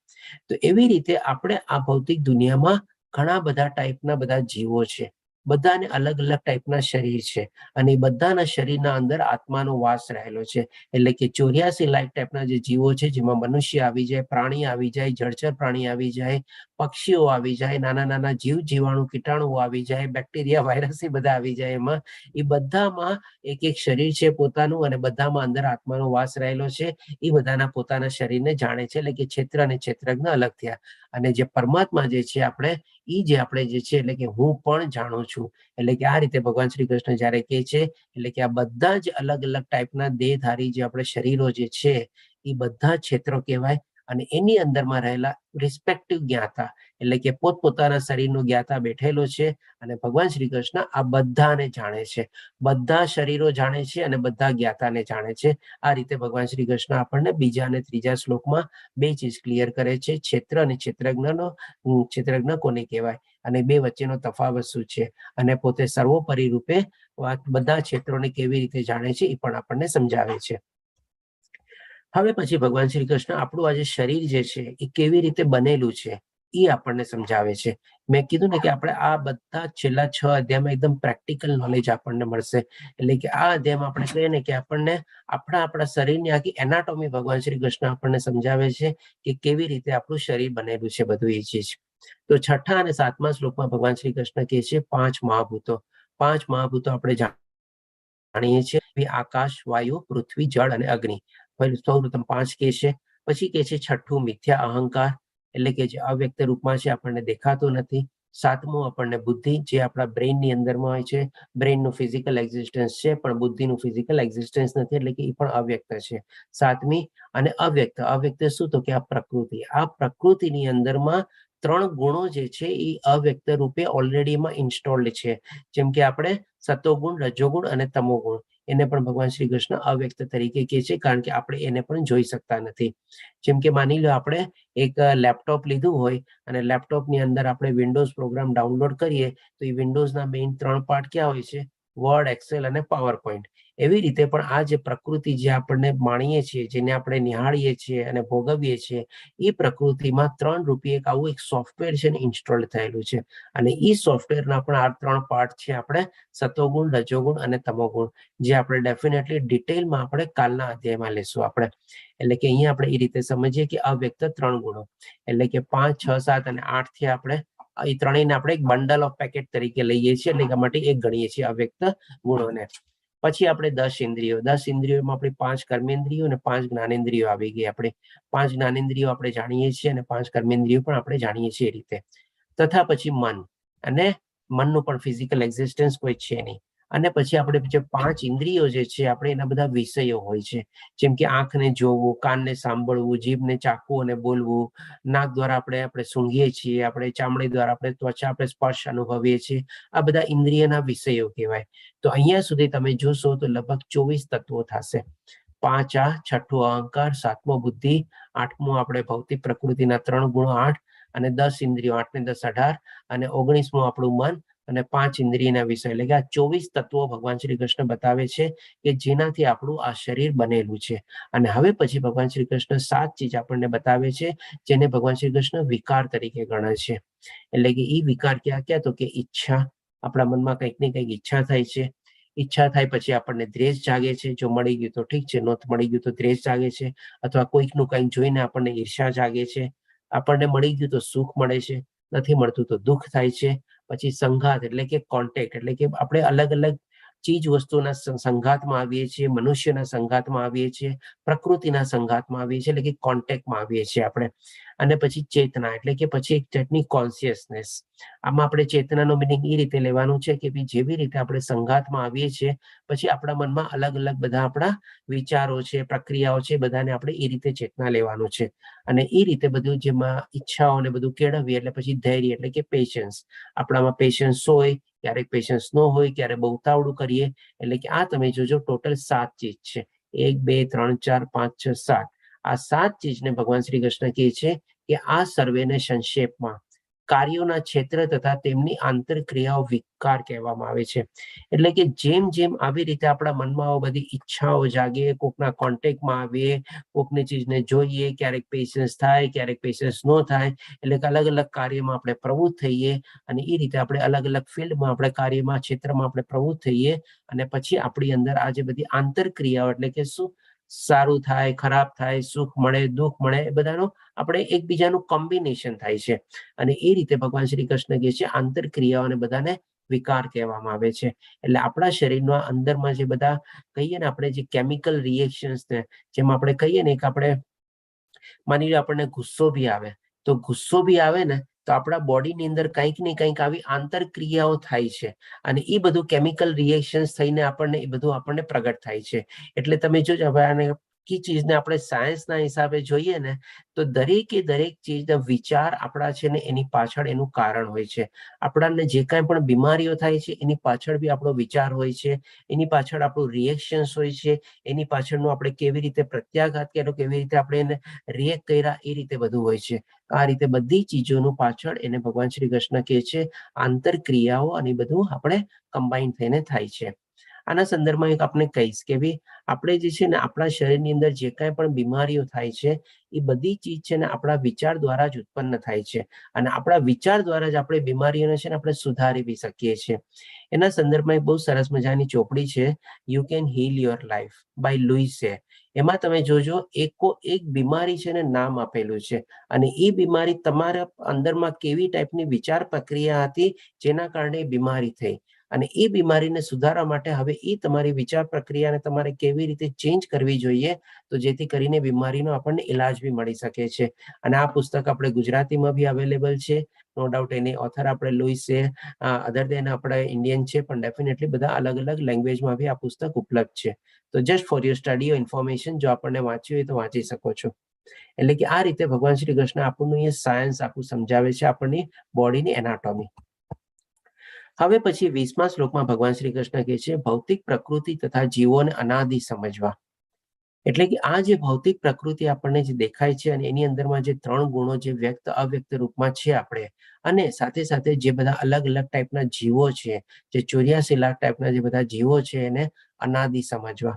તો એવી રીતે આપણે આ ભૌતિક દુનિયામાં ઘણા બધા ટાઈપના બધા જીવો છે, બધાને અલગ અલગ ટાઈપના શરીર છે અને એ બધાના શરીરના અંદર આત્માનો વાસ રહેલો છે. એટલે કે 84 લાખ ટાઈપના જે જીવો છે, જેમાં મનુષ્ય આવી જાય, પ્રાણી આવી જાય, જળચર પ્રાણી આવી જાય, પક્ષીઓ આવી જાય, નાના નાના જીવ જીવાણુ કીટાણુઓ આવી જાય, બેક્ટેરિયા વાયરસ એ બધા આવી જાય. એમાં એ બધામાં એક એક શરીર છે પોતાનું અને બધામાં અંદર આત્માનો વાસ રહેલો છે. એ બધાના પોતાના શરીરને જાણે છે. એટલે કે ક્ષેત્ર અને ક્ષેત્રજ્ઞ અલગ થયા. અને જે પરમાત્મા જે છે આપણે જે છે, એટલે કે હું પણ જાણું છું. એટલે કે આ રીતે ભગવાન શ્રી કૃષ્ણ જયારે કહે છે, એટલે કે આ બધા જ અલગ અલગ ટાઈપના દેહધારી જે આપણે શરીરો જે છે એ બધા ક્ષેત્રો કહેવાય અને એની અંદરમાં રહેલા રિસ્પેક્ટિવ જ્ઞાતા એટલે કે પોતપોતાના શરીરનો જ્ઞાતા બેઠેલો છે અને ભગવાન શ્રી કૃષ્ણ આ બધાને જાણે છે, બધા શરીરો જાણે છે અને બધા જ્ઞાતાને જાણે છે. આ રીતે ભગવાન શ્રી કૃષ્ણ આપણને બીજા અને ત્રીજા શ્લોકમાં બે ચીજ ક્લિયર કરે છે, ક્ષેત્ર અને ક્ષેત્રજ્ઞ કોને કહેવાય અને બે વચ્ચેનો તફાવત શું છે, અને પોતે સર્વોપરી રૂપે બધા ક્ષેત્રોને કેવી રીતે જાણે છે એ પણ આપણને સમજાવે છે. હવે પછી ભગવાન શ્રી કૃષ્ણ આપણું આજે શરીર જે છે એ કેવી રીતે બનેલું છે એ આપણને સમજાવે છે. મેં કીધું ને કે આપણે આ બધા છેલ્લા 6 અધ્યાયમાં એકદમ પ્રેક્ટિકલ નોલેજ આપણને મળશે. એટલે કે આ અધ્યાયમાં આપણે કહીએ ને કે આપણને આપણા શરીરની આખી એનાટોમી ભગવાન શ્રી કૃષ્ણ આપણને સમજાવે છે કે કેવી રીતે આપણું શરીર બનેલું છે, બધું એ ચીજ. તો 6ઠા અને 7મા શ્લોકમાં ભગવાન શ્રી કૃષ્ણ કહે છે 5 મહાભૂતો. 5 મહાભૂતો આપણે જાણીએ છીએ, આકાશ, વાયુ, પૃથ્વી, જળ અને અગ્નિ. સૌપ્રથમ 5 કે છે. પછી કે છે 6ઠું મિથ્યા અહંકાર, એટલે કે જે અવ્યક્ત રૂપમાં છે, આપણને દેખાતો નથી. 7મું આપણને બુદ્ધિ, જે આપણા બ્રેઇનની અંદરમાં હોય છે. બ્રેઇનનું ફિઝિકલ એક્ઝિસ્ટન્સ છે પણ બુદ્ધિનું ફિઝિકલ એક્ઝિસ્ટન્સ નથી, એટલે કે એ પણ અવ્યક્ત છે. 7મી અને અવ્યક્ત. અવ્યક્ત શું? તો કે આ પ્રકૃતિ. આ પ્રકૃતિની અંદરમાં 3 ગુણો જે છે એ અવ્યક્ત રૂપે ઓલરેડી એમાં ઇન્સ્ટોલ્ડ છે. જેમ કે આપણે સતોગુણ, રજોગુણ અને તમોગુણ, એને પણ ભગવાન શ્રી કૃષ્ણ અવ્યક્ત તરીકે કહે છે, કારણ કે આપણે એને પણ જોઈ શકતા નથી. જેમ કે માની લો આપણે એક લેપટોપ લીધું હોય અને લેપટોપની અંદર આપણે વિન્ડોઝ પ્રોગ્રામ ડાઉનલોડ કરીએ તો એ વિન્ડોઝના મેઇન 3 પાર્ટ ક્યાં હોય છે? વર્ડ, એક્સેલ અને પાવર પોઈન્ટ. એવી રીતે પણ આ જે પ્રકૃતિ જે આપણને માણીએ છીએ, જેને આપણે નિહાળીએ છીએ અને ભોગવીએ છીએ, એ પ્રકૃતિમાં 3 રૂપી એક આવું એક સોફ્ટવેર છે ને ઇન્સ્ટોલ થયેલું છે. અને એ સોફ્ટવેરના પણ આ 3 પાર્ટ છે, આપણે સતોગુણ, રજોગુણ અને તમોગુણ, જે આપણે ડેફિનેટલી ડિટેલમાં આપણે કાલના અધ્યાયમાં લેશું આપણે. એટલે કે અહીંયા આપણે એ રીતે સમજીએ કે અવ્યક્ત 3 ગુણો, એટલે કે 5, 6, 7 અને 8 થી આપણે એ ત્રણેયને આપણે એક બંડલ ઓફ પેકેટ તરીકે લઈએ છીએ, એટલે કે માટે એક ગણીએ છીએ અવ્યક્ત ગુણોને. પછી આપણે 10 ઇન્દ્રિયો. 10 ઇન્દ્રિયોમાં આપણે 5 કર્મેન્દ્રિયો અને 5 જ્ઞાનેન્દ્રિયો આવી ગઈ. આપણે 5 જ્ઞાનેન્દ્રિયો આપણે જાણીએ છીએ અને 5 કર્મેન્દ્રિયો પણ આપણે જાણીએ છીએ એ રીતે. તથા પછી મન, અને મનનું પણ ફિઝિકલ એક્ઝિસ્ટન્સ કોઈ છે નહીં. અને પછી આપણે જે 5 ઇન્દ્રિયો જે છે, આપણે એના બધા વિષયો હોય છે. જેમ કે આંખને જોવું, કાનને સાંભળવું, જીભને ચાખવું અને બોલવું, નાક દ્વારા આપણે સૂંઘીએ છીએ, આપણે ચામડી દ્વારા આપણે ત્વચા, આપણે સ્પર્શ અનુભવીએ છીએ. આ બધા ઇન્દ્રિયના વિષયો કહેવાય. તો અહીંયા સુધી તમે જોશો તો લગભગ 24 તત્વો થશે. 5 આ, 6ઠું અહંકાર, 7મો બુદ્ધિ, 8મું આપણે ભૌતિક પ્રકૃતિના 3 ગુણો 8 અને 10 ઇન્દ્રિયો 8 ને 10 18 અને 19મું આપણું મન અને 5 ઇન્દ્રિયના વિષય. એટલે કે આ 24 તત્વો ભગવાન શ્રી કૃષ્ણ બતાવે છે કે જેનાથી આપણું આ શરીર બનેલું છે. અને હવે પછી ભગવાન શ્રી કૃષ્ણ 7 ચીજ આપણને બતાવે છે, જેને ભગવાન શ્રી કૃષ્ણ વિકાર તરીકે ગણે છે. એટલે કે એ વિકાર ક્યાં? તો કે ઈચ્છા. આપણા મનમાં કંઈક ને કંઈક ઈચ્છા થાય છે. ઈચ્છા થાય પછી આપણને દ્વેષ જાગે છે. જો મળી ગયું તો ઠીક છે, ન મળી ગયું તો દ્વેષ જાગે છે. અથવા કોઈકનું કંઈક જોઈને આપણને ઈર્ષા જાગે છે. આપણને મળી ગયું તો સુખ મળે છે, નથી મળતું તો દુઃખ થાય છે. પછી સંઘાત એટલે કે કોન્ટેક્ટ, એટલે કે આપણે અલગ અલગ ચીજ વસ્તુના સંઘાતમાં આવીએ છીએ, મનુષ્યના સંઘાતમાં આવીએ છીએ, પ્રકૃતિના સંઘાતમાં આવીએ છીએ, એટલે કે કોન્ટેક્ટમાં આવીએ છીએ આપણે. અને પછી ચેતના, એટલે કે પછી એક જાતની કોન્શિયસનેસ. આમાં આપણે ચેતનાનો મિનિંગ એ રીતે લેવાનું છે કે જેવી રીતે આપણે સંઘાતમાં આવીએ છીએ, પછી આપણા મનમાં અલગ અલગ બધા આપણા વિચારો છે, પ્રક્રિયાઓ છે, બધાને આપણે એ રીતે ચેતના લેવાનું છે. અને એ રીતે બધું જેમાં ઈચ્છાઓને બધું કેળવીએ એટલે પછી ધૈર્ય, એટલે કે પેશન્સ. આપણામાં પેશન્સ હોય, ક્યારેક પેશન્સ ન હોય, ક્યારે બહુ ઉતાવળું કરીએ. એટલે કે આ તમે જોજો ટોટલ 7 ચીજ છે. 1, 2, 3, 4, 5, 6, 7. આ 7 ચીજને ભગવાન શ્રી કૃષ્ણ કહે છે કે આ સર્વેને સંક્ષેપમાં કાર્યોના ક્ષેત્ર તથા તેમની આંતરક્રિયાઓ વિકાર કહેવામાં આવે છે. એટલે કે જેમ જેમ આવી રીતે આપણા મનમાં બધી ઈચ્છાઓ જાગે, કોકના કોન્ટેક્ટમાં આવીએ, કોકની ચીજને જોઈએ, ક્યારેક પેશન્સ થાય, ક્યારેક પેશન્સ ન થાય, એટલે કે અલગ અલગ કાર્યમાં આપણે પ્રવૃત્ત થઈએ. અને એ રીતે આપણે અલગ અલગ ફિલ્ડમાં આપણે કાર્યમાં ક્ષેત્રમાં આપણે પ્રવૃત્ત થઈએ. અને પછી આપણી અંદર આ જે બધી આંતરક્રિયાઓ, એટલે કે શું સારું થાય, ખરાબ થાય, સુખ મળે, દુઃખ મળે, એ બધાનો આપણે એકબીજાનું કોમ્બિનેશન થાય છે. અને એ રીતે ભગવાન શ્રી કૃષ્ણ કહે છે આંતરક્રિયાઓને બધાને વિકાર કહેવામાં આવે છે. એટલે આપણા શરીરના અંદરમાં જે બધા કહીએ ને આપણે જે કેમિકલ રિએક્શન્સ ને, જેમ આપણે કહીએ ને કે આપણે માની લો આપણને ગુસ્સો બી આવે, તો ગુસ્સો બી આવે ને તો આપણા બોડીની અંદર કંઈક ને કંઈક આવી આંતરક્રિયાઓ થાય છે. અને એ બધું કેમિકલ રિએક્શન્સ થઈને આપણને એ બધું આપણને પ્રગટ થાય છે. એટલે તમે જોજો, હવે આને આખી ચીજને આપણે સાયન્સના હિસાબે જોઈએ ને તો દરેકે દરેક ચીજના વિચાર આપણા છે ને એની પાછળ એનું કારણ હોય છે. આપણાને જે કાંઈ પણ બીમારીઓ થાય છે એની પાછળ બી આપણો વિચાર હોય છે, એની પાછળ આપણું રિએક્શન્સ હોય છે, એની પાછળનું આપણે કેવી રીતે પ્રત્યાઘાત કર્યો, કેવી રીતે આપણે એને રિએક્ટ કર્યા, એ રીતે બધું હોય છે. આ રીતે બધી ચીજોનું પાછળ એને ભગવાન શ્રી કૃષ્ણ કહે છે આંતરક્રિયાઓ, અને બધું આપણે કમ્બાઈન થઈને થાય છે. આના સંદર્ભમાં એક આપણે કહીશ કે ભાઈ આપણે જે છે ને આપણા શરીરની અંદર જે કાંઈ પણ બીમારીઓ થાય છે એ બધી ચીજ છે ને આપણા વિચાર દ્વારા જ ઉત્પન્ન થાય છે, અને આપણા વિચાર દ્વારા જ આપણે બીમારીઓને છે ને આપણે સુધારી બી શકીએ છીએ. એના સંદર્ભમાં એક બહુ સરસ મજાની ચોપડી છે, you can heal your life by લુઈસે. એમાં તમે જોજો એક બીમારી છે ને નામ આપેલું છે, અને એ બીમારી તમારા અંદરમાં કેવી ટાઈપની વિચાર પ્રક્રિયા હતી જેના કારણે બીમારી થઈ, અને એ બીમારીને સુધારવા માટે હવે એ તમારી વિચાર પ્રક્રિયાને તમારે કેવી રીતે ચેન્જ કરવી જોઈએ, તો જેથી કરીને બીમારીનો આપણને ઇલાજ બી મળી શકે છે. અને આ પુસ્તક આપણે ગુજરાતીમાં બી અવેલેબલ છે, નો ડાઉટ. એની ઓથર આપણે લુઈસ છે, અધર દેન આપણે ઇન્ડિયન છે, પણ ડેફિનેટલી બધા અલગ અલગ લેંગ્વેજમાં બી આ પુસ્તક ઉપલબ્ધ છે. તો just for your study information, જો આપણને વાંચ્યું હોય તો વાંચી શકો છો. એટલે કે આ રીતે ભગવાન શ્રી કૃષ્ણ આપણને સાયન્સ આખું સમજાવે છે, આપણની બોડીની એનાટોમી. હવે પછી 20મા શ્લોકમાં ભગવાન શ્રી કૃષ્ણ કહે છે ભૌતિક પ્રકૃતિ તથા જીવોને અનાદિ સમજવા. એટલે કે આ જે ભૌતિક પ્રકૃતિ આપણને જે દેખાય છે અને એની અંદરમાં જે 3 ગુણો જે વ્યક્ત અવ્યક્ત રૂપમાં છે આપણે, અને સાથે સાથે જે બધા અલગ અલગ ટાઈપના જીવો છે, જે 84 લાખ ટાઈપના જે બધા જીવો છે, એને અનાદિ સમજવા.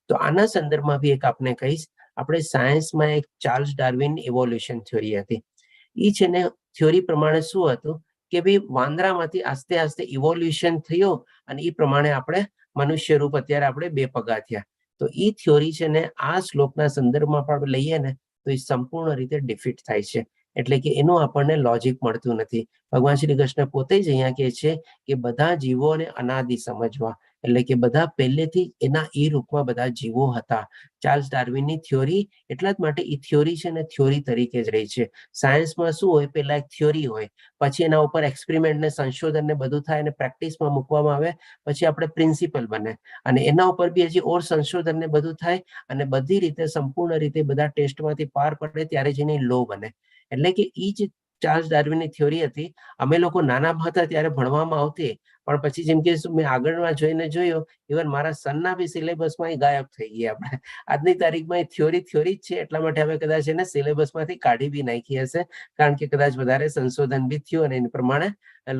તો આના સંદર્ભમાં બી એક આપણે કહીશ, આપણે સાયન્સમાં એક ચાર્લ્સ ડાર્વિન ઇવોલ્યુશન થિયોરી હતી. એ છે ને થિયોરી પ્રમાણે શું હતું કે ભાઈ વાંદરામાંથી આસ્તે આસ્તે ઇવોલ્યુશન થયો, અને એ પ્રમાણે આપણે મનુષ્ય રૂપ અત્યારે આપણે 2 પગા થયા. તો એ થિયોરી છે ને આ શ્લોકના સંદર્ભમાં પણ લઈએ ને તો એ સંપૂર્ણ રીતે ડિફીટ થાય છે. એટલે કે એનું આપણને લોજિક મળતું નથી. ભગવાન શ્રી કૃષ્ણ પોતે જ અહીંયા કહે છે કે બધા જીવોને અનાદિ સમજવા, એટલે કે બધા પહેલેથી એના એ રૂપમાં બધા જીવો હતા. ચાર્લ્સ ડાર્વિનની થિયોરી એટલા જ માટે એ થિયોરી છે ને થિયોરી તરીકે જ રહી છે. સાયન્સમાં શું હોય, પહેલા એક થિયોરી હોય, પછી એના ઉપર એક્સપેરિમેન્ટ ને સંશોધન ને બધું થાય અને પ્રેક્ટિસમાં મૂકવામાં આવે, પછી આપણે પ્રિન્સિપલ બને, અને એના ઉપર બી હજી ઓર સંશોધન ને બધું થાય, અને બધી રીતે સંપૂર્ણ રીતે બધા ટેસ્ટમાંથી પાર પડે ત્યારે જ એની લો બને. એટલે કે એ જ ચાર્લ્સ ડાર્વિનની થિયોરી હતી. અમે લોકો નાના હતા ત્યારે ભણવામાં આવતી, પણ પછી જેમ કે મેં આગળમાં જોઈને જોયો, ઇવન મારા સનના બી સિલેબસમાં એ ગાયબ થઈ ગયા. આપણે આજની તારીખમાં એ થિયોરી જ છે, એટલા માટે હવે કદાચ એને સિલેબસમાંથી કાઢી બી નાખી હશે, કારણ કે કદાચ વધારે સંશોધન બી થયું અને એ પ્રમાણે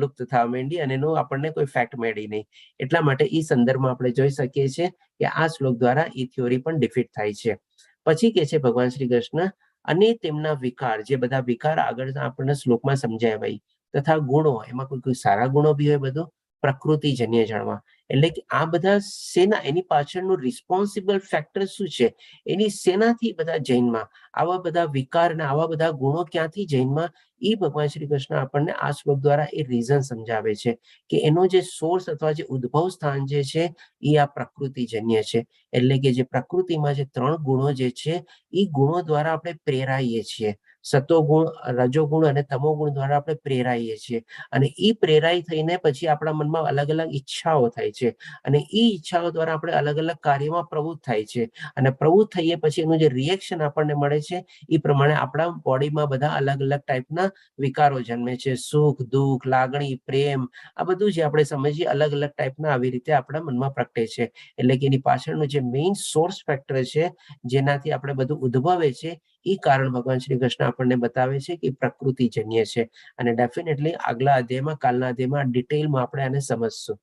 લુપ્ત થવા માંડી, અને એનું આપણને કોઈ ફેક્ટ મળી નહીં. એટલા માટે એ સંદર્ભમાં આપણે જોઈ શકીએ છીએ કે આ શ્લોક દ્વારા એ થિયોરી પણ ડિફીટ થાય છે. પછી કે છે ભગવાન શ્રી કૃષ્ણ, અને તેમના વિકાર, જે બધા વિકાર આગળ આપણને શ્લોકમાં સમજાય ભાઈ, તથા ગુણો, એમાં કોઈ સારા ગુણો બી હોય, બધું પ્રકૃતિજન્ય જાણવા. એટલે કે આ બધા શેના, એની પાછળનું રિસ્પોન્સિબલ ફેક્ટર શું છે, એની શેનાથી બધા જૈનમાં આવા બધા વિકાર ને આવા બધા ગુણો ક્યાંથી જૈનમાં, એ ભગવાન શ્રી કૃષ્ણ આપણને આ શ્લોક દ્વારા એ રીઝન સમજાવે છે કે એનો જે સોર્સ અથવા જે ઉદ્ભવ સ્થાન જે છે એ આ પ્રકૃતિજન્ય છે. એટલે કે જે પ્રકૃતિમાં જે 3 ગુણો જે છે એ ગુણો દ્વારા આપણે પ્રેરાઈએ છીએ. સતોગુણ, રજોગુણ અને તમોગુણ દ્વારા આપણે પ્રેરાઈએ છીએ, અને એ પ્રેરાઈ થઈને પછી આપણા મનમાં અલગ અલગ ઈચ્છાઓ થાય છે, અને એ ઈચ્છાઓ દ્વારા આપણે અલગ અલગ કાર્યમાં પ્રવૃત્ત થાય છે, અને પ્રવૃત્ત થઈએ પછી એનું જે રિએક્શન આપણને મળે છે એ પ્રમાણે આપણા બોડીમાં બધા અલગ અલગ ટાઈપના વિકારો જન્મે છે. સુખ, દુઃખ, લાગણી, પ્રેમ, આ બધું જે આપણે સમજીએ અલગ અલગ ટાઈપના આવી રીતે આપણા મનમાં પ્રગટે છે. એટલે કે એની પાછળનું જે મેઇન સોર્સ ફેક્ટર છે, જેનાથી આપણે બધું ઉદ્ભવે છે, એ કારણ ભગવાન શ્રી કૃષ્ણ આપણને બતાવે છે કે પ્રકૃતિજન્ય છે. અને ડેફિનેટલી આગલા અધ્યાયમાં, કાલના અધ્યાયમાં ડિટેલમાં આપણે આને સમજશું.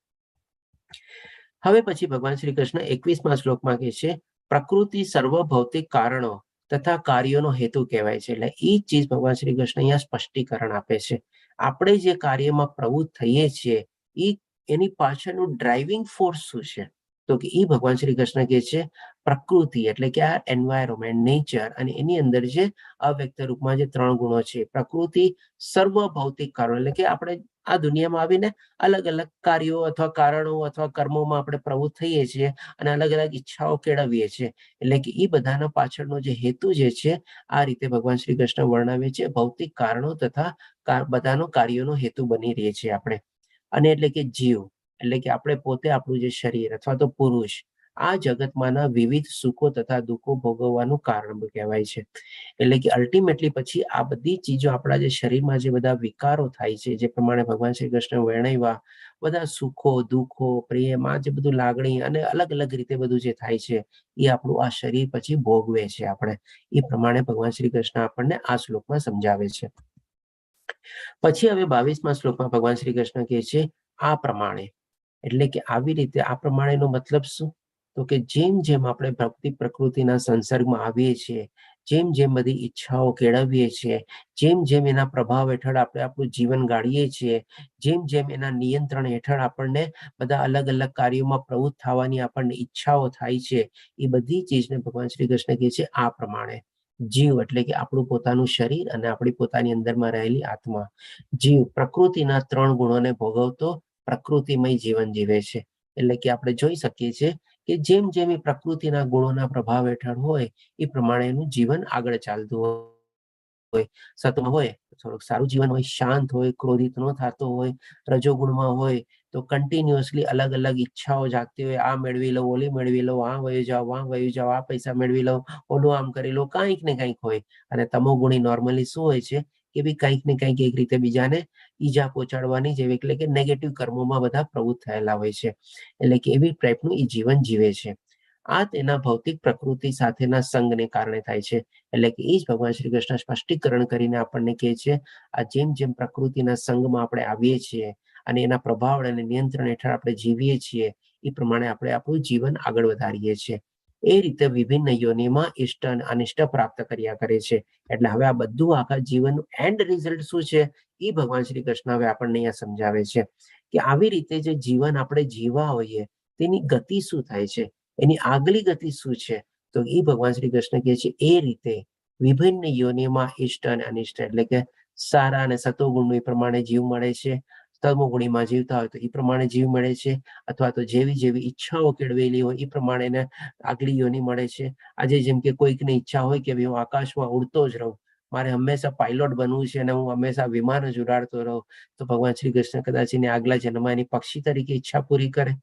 હવે પછી ભગવાન શ્રી કૃષ્ણ 21મા શ્લોકમાં કહે છે પ્રકૃતિ સર્વ ભૌતિક કારણો તથા કાર્યોનો હેતુ કહેવાય છે. એટલે એ ચીજ ભગવાન શ્રી કૃષ્ણ અહીંયા સ્પષ્ટીકરણ આપે છે. આપણે જે કાર્યમાં પ્રવૃત્ત થઈએ છીએ એની પાછળનું ડ્રાઇવિંગ ફોર્સ શું છે, તો કે એ ભગવાન શ્રી કૃષ્ણ કહે છે પ્રકૃતિ, એટલે કે આ એન્વાયરમેન્ટ, નેચર, અને એની અંદર જે અવ્યક્ત રૂપમાં જે 3 ગુણો છે, પ્રકૃતિ સર્વ ભૌતિક કારણો, એટલે કે આપણે આ દુનિયામાં આવીને અલગ અલગ કાર્યો અથવા કારણો અથવા કર્મોમાં આપણે પ્રવૃત્ત થઈએ છીએ, અને અલગ અલગ ઈચ્છાઓ કેળવીએ છીએ. એટલે કે એ બધાના પાછળનો જે હેતુ જે છે, આ રીતે ભગવાન શ્રી કૃષ્ણ વર્ણવે છે. ભૌતિક કારણો તથા બધાનો કાર્યોનો હેતુ બની રહે છે આપણે. અને એટલે કે જીવ, એટલે કે આપણે પોતે આપણું જે શરીર અથવા તો પુરુષ, આ જગતમાંના વિવિધ સુખો તથા દુઃખો ભોગવવાનું કારણ કહેવાય છે. એટલે કે અલ્ટિમેટલી પછી આ બધી ચીજો આપણા જે શરીરમાં જે બધા વિકારો થાય છે, જે પ્રમાણે ભગવાન શ્રી કૃષ્ણ વર્ણવ્યા, બધા સુખો દુઃખો પ્રેમ આ જે બધું લાગણી અને અલગ અલગ રીતે બધું જે થાય છે એ આપણું આ શરીર પછી ભોગવે છે. આપણે એ પ્રમાણે ભગવાન શ્રી કૃષ્ણ આપણને આ શ્લોકમાં સમજાવે છે. પછી હવે 22મા શ્લોકમાં ભગવાન શ્રી કૃષ્ણ કહે છે આ પ્રમાણે, એટલે કે આવી રીતે. આ પ્રમાણેનો મતલબ શું? તો કે જેમ જેમ આપણે ભક્તિ પ્રકૃતિના સંસર્ગમાં આવીએ છીએ, જેમ જેમ બધી ઈચ્છાઓ કેળવીએ છીએ, જેમ જેમ એના પ્રભાવ હેઠળ આપણે આપણું જીવન ગાળીએ છીએ, જેમ જેમ એના નિયંત્રણ હેઠળ આપણને બધા અલગ અલગ કાર્યોમાં પ્રવૃત્ત થવાની આપણને ઈચ્છાઓ થાય છે, એ બધી ચીજને ભગવાન શ્રી કૃષ્ણ કહે છે આ પ્રમાણે. જીવ એટલે કે આપણું પોતાનું શરીર અને આપણી પોતાની અંદરમાં રહેલી આત્મા. જીવ પ્રકૃતિના 3 ગુણોને ભોગવતો પ્રકૃતિમય જીવન જીવે છે. એટલે કે આપણે જોઈ શકીએ છીએ કે જેમ જેમ એ પ્રકૃતિના ગુણોના પ્રભાવ હેઠળ હોય એ પ્રમાણે એનું જીવન આગળ ચાલતું હોય. સત્વમાં હોય થોડુંક સારું જીવન હોય, શાંત હોય, ક્રોધિત ન થતો હોય. રજોગુણમાં હોય તો કન્ટિન્યુઅસલી અલગ અલગ ઈચ્છાઓ જાગતી હોય, આ મેળવી લઉં, ઓલી મેળવી લઉં, આ વયું જાવ, આ પૈસા મેળવી લઉં, ઓલું આમ કરી લઉં, કંઈક ને કંઈક હોય. અને તમોગુણી નોર્મલી શું હોય છે કે બી કંઈક ને કંઈક એક રીતે બીજાને ઈજા પહોંચાડવાની જેવી, એટલે કે નેગેટિવ કર્મોમાં બધા પ્રવૃત્ત થયેલા હોય છે. એટલે કે એવી ટાઈપનું એ જીવન જીવે છે. આ તેના ભૌતિક પ્રકૃતિ સાથેના સંગને કારણે થાય છે. એટલે કે એ જ ભગવાન શ્રી કૃષ્ણ સ્પષ્ટીકરણ કરીને આપણને કહે છે આ જેમ જેમ પ્રકૃતિના સંગમાં આપણે આવીએ છીએ અને એના પ્રભાવ અને નિયંત્રણ હેઠળ આપણે જીવીએ છીએ, એ પ્રમાણે આપણે આપણું જીવન આગળ વધારીએ છીએ. એ રીતે વિભિન્ન યોનિમાં ઇષ્ટ અને અનિષ્ટ પ્રાપ્ત કર્યા કરે છે. એટલે હવે આ બધું આખા જીવનનું એન્ડ રિઝલ્ટ શું છે એ ભગવાન શ્રી કૃષ્ણ હવે આપણને અહીંયા સમજાવે છે કે આવી રીતે જે જીવન આપણે જીવવા હોઈએ તેની ગતિ શું થાય છે, એની આગલી ગતિ શું છે. તો એ ભગવાન શ્રી કૃષ્ણ કહે છે એ રીતે વિભિન્ન યોનિમાં ઇષ્ટ અને અનિષ્ટ, એટલે કે સારા અને સતોગુણ એ પ્રમાણે જીવ મળે છે, તમોગુણીમાં જીવતા હોય તો એ પ્રમાણે જીવ મળે છે, અથવા તો જેવી જેવી ઈચ્છાઓ કેળવેલી હોય એ પ્રમાણે આગલી યોની મળે છે. આજે જેમ કે કોઈકને ઈચ્છા હોય કે હું આકાશમાં ઉડતો જ રહું, મારે હંમેશા પાયલોટ બનવું છે અને હું હંમેશા વિમાન જ ઉડાડતો રહું, તો ભગવાન શ્રી કૃષ્ણ કદાચ એને આગલા જન્મમાં એની પક્ષી તરીકે ઈચ્છા પૂરી કરે.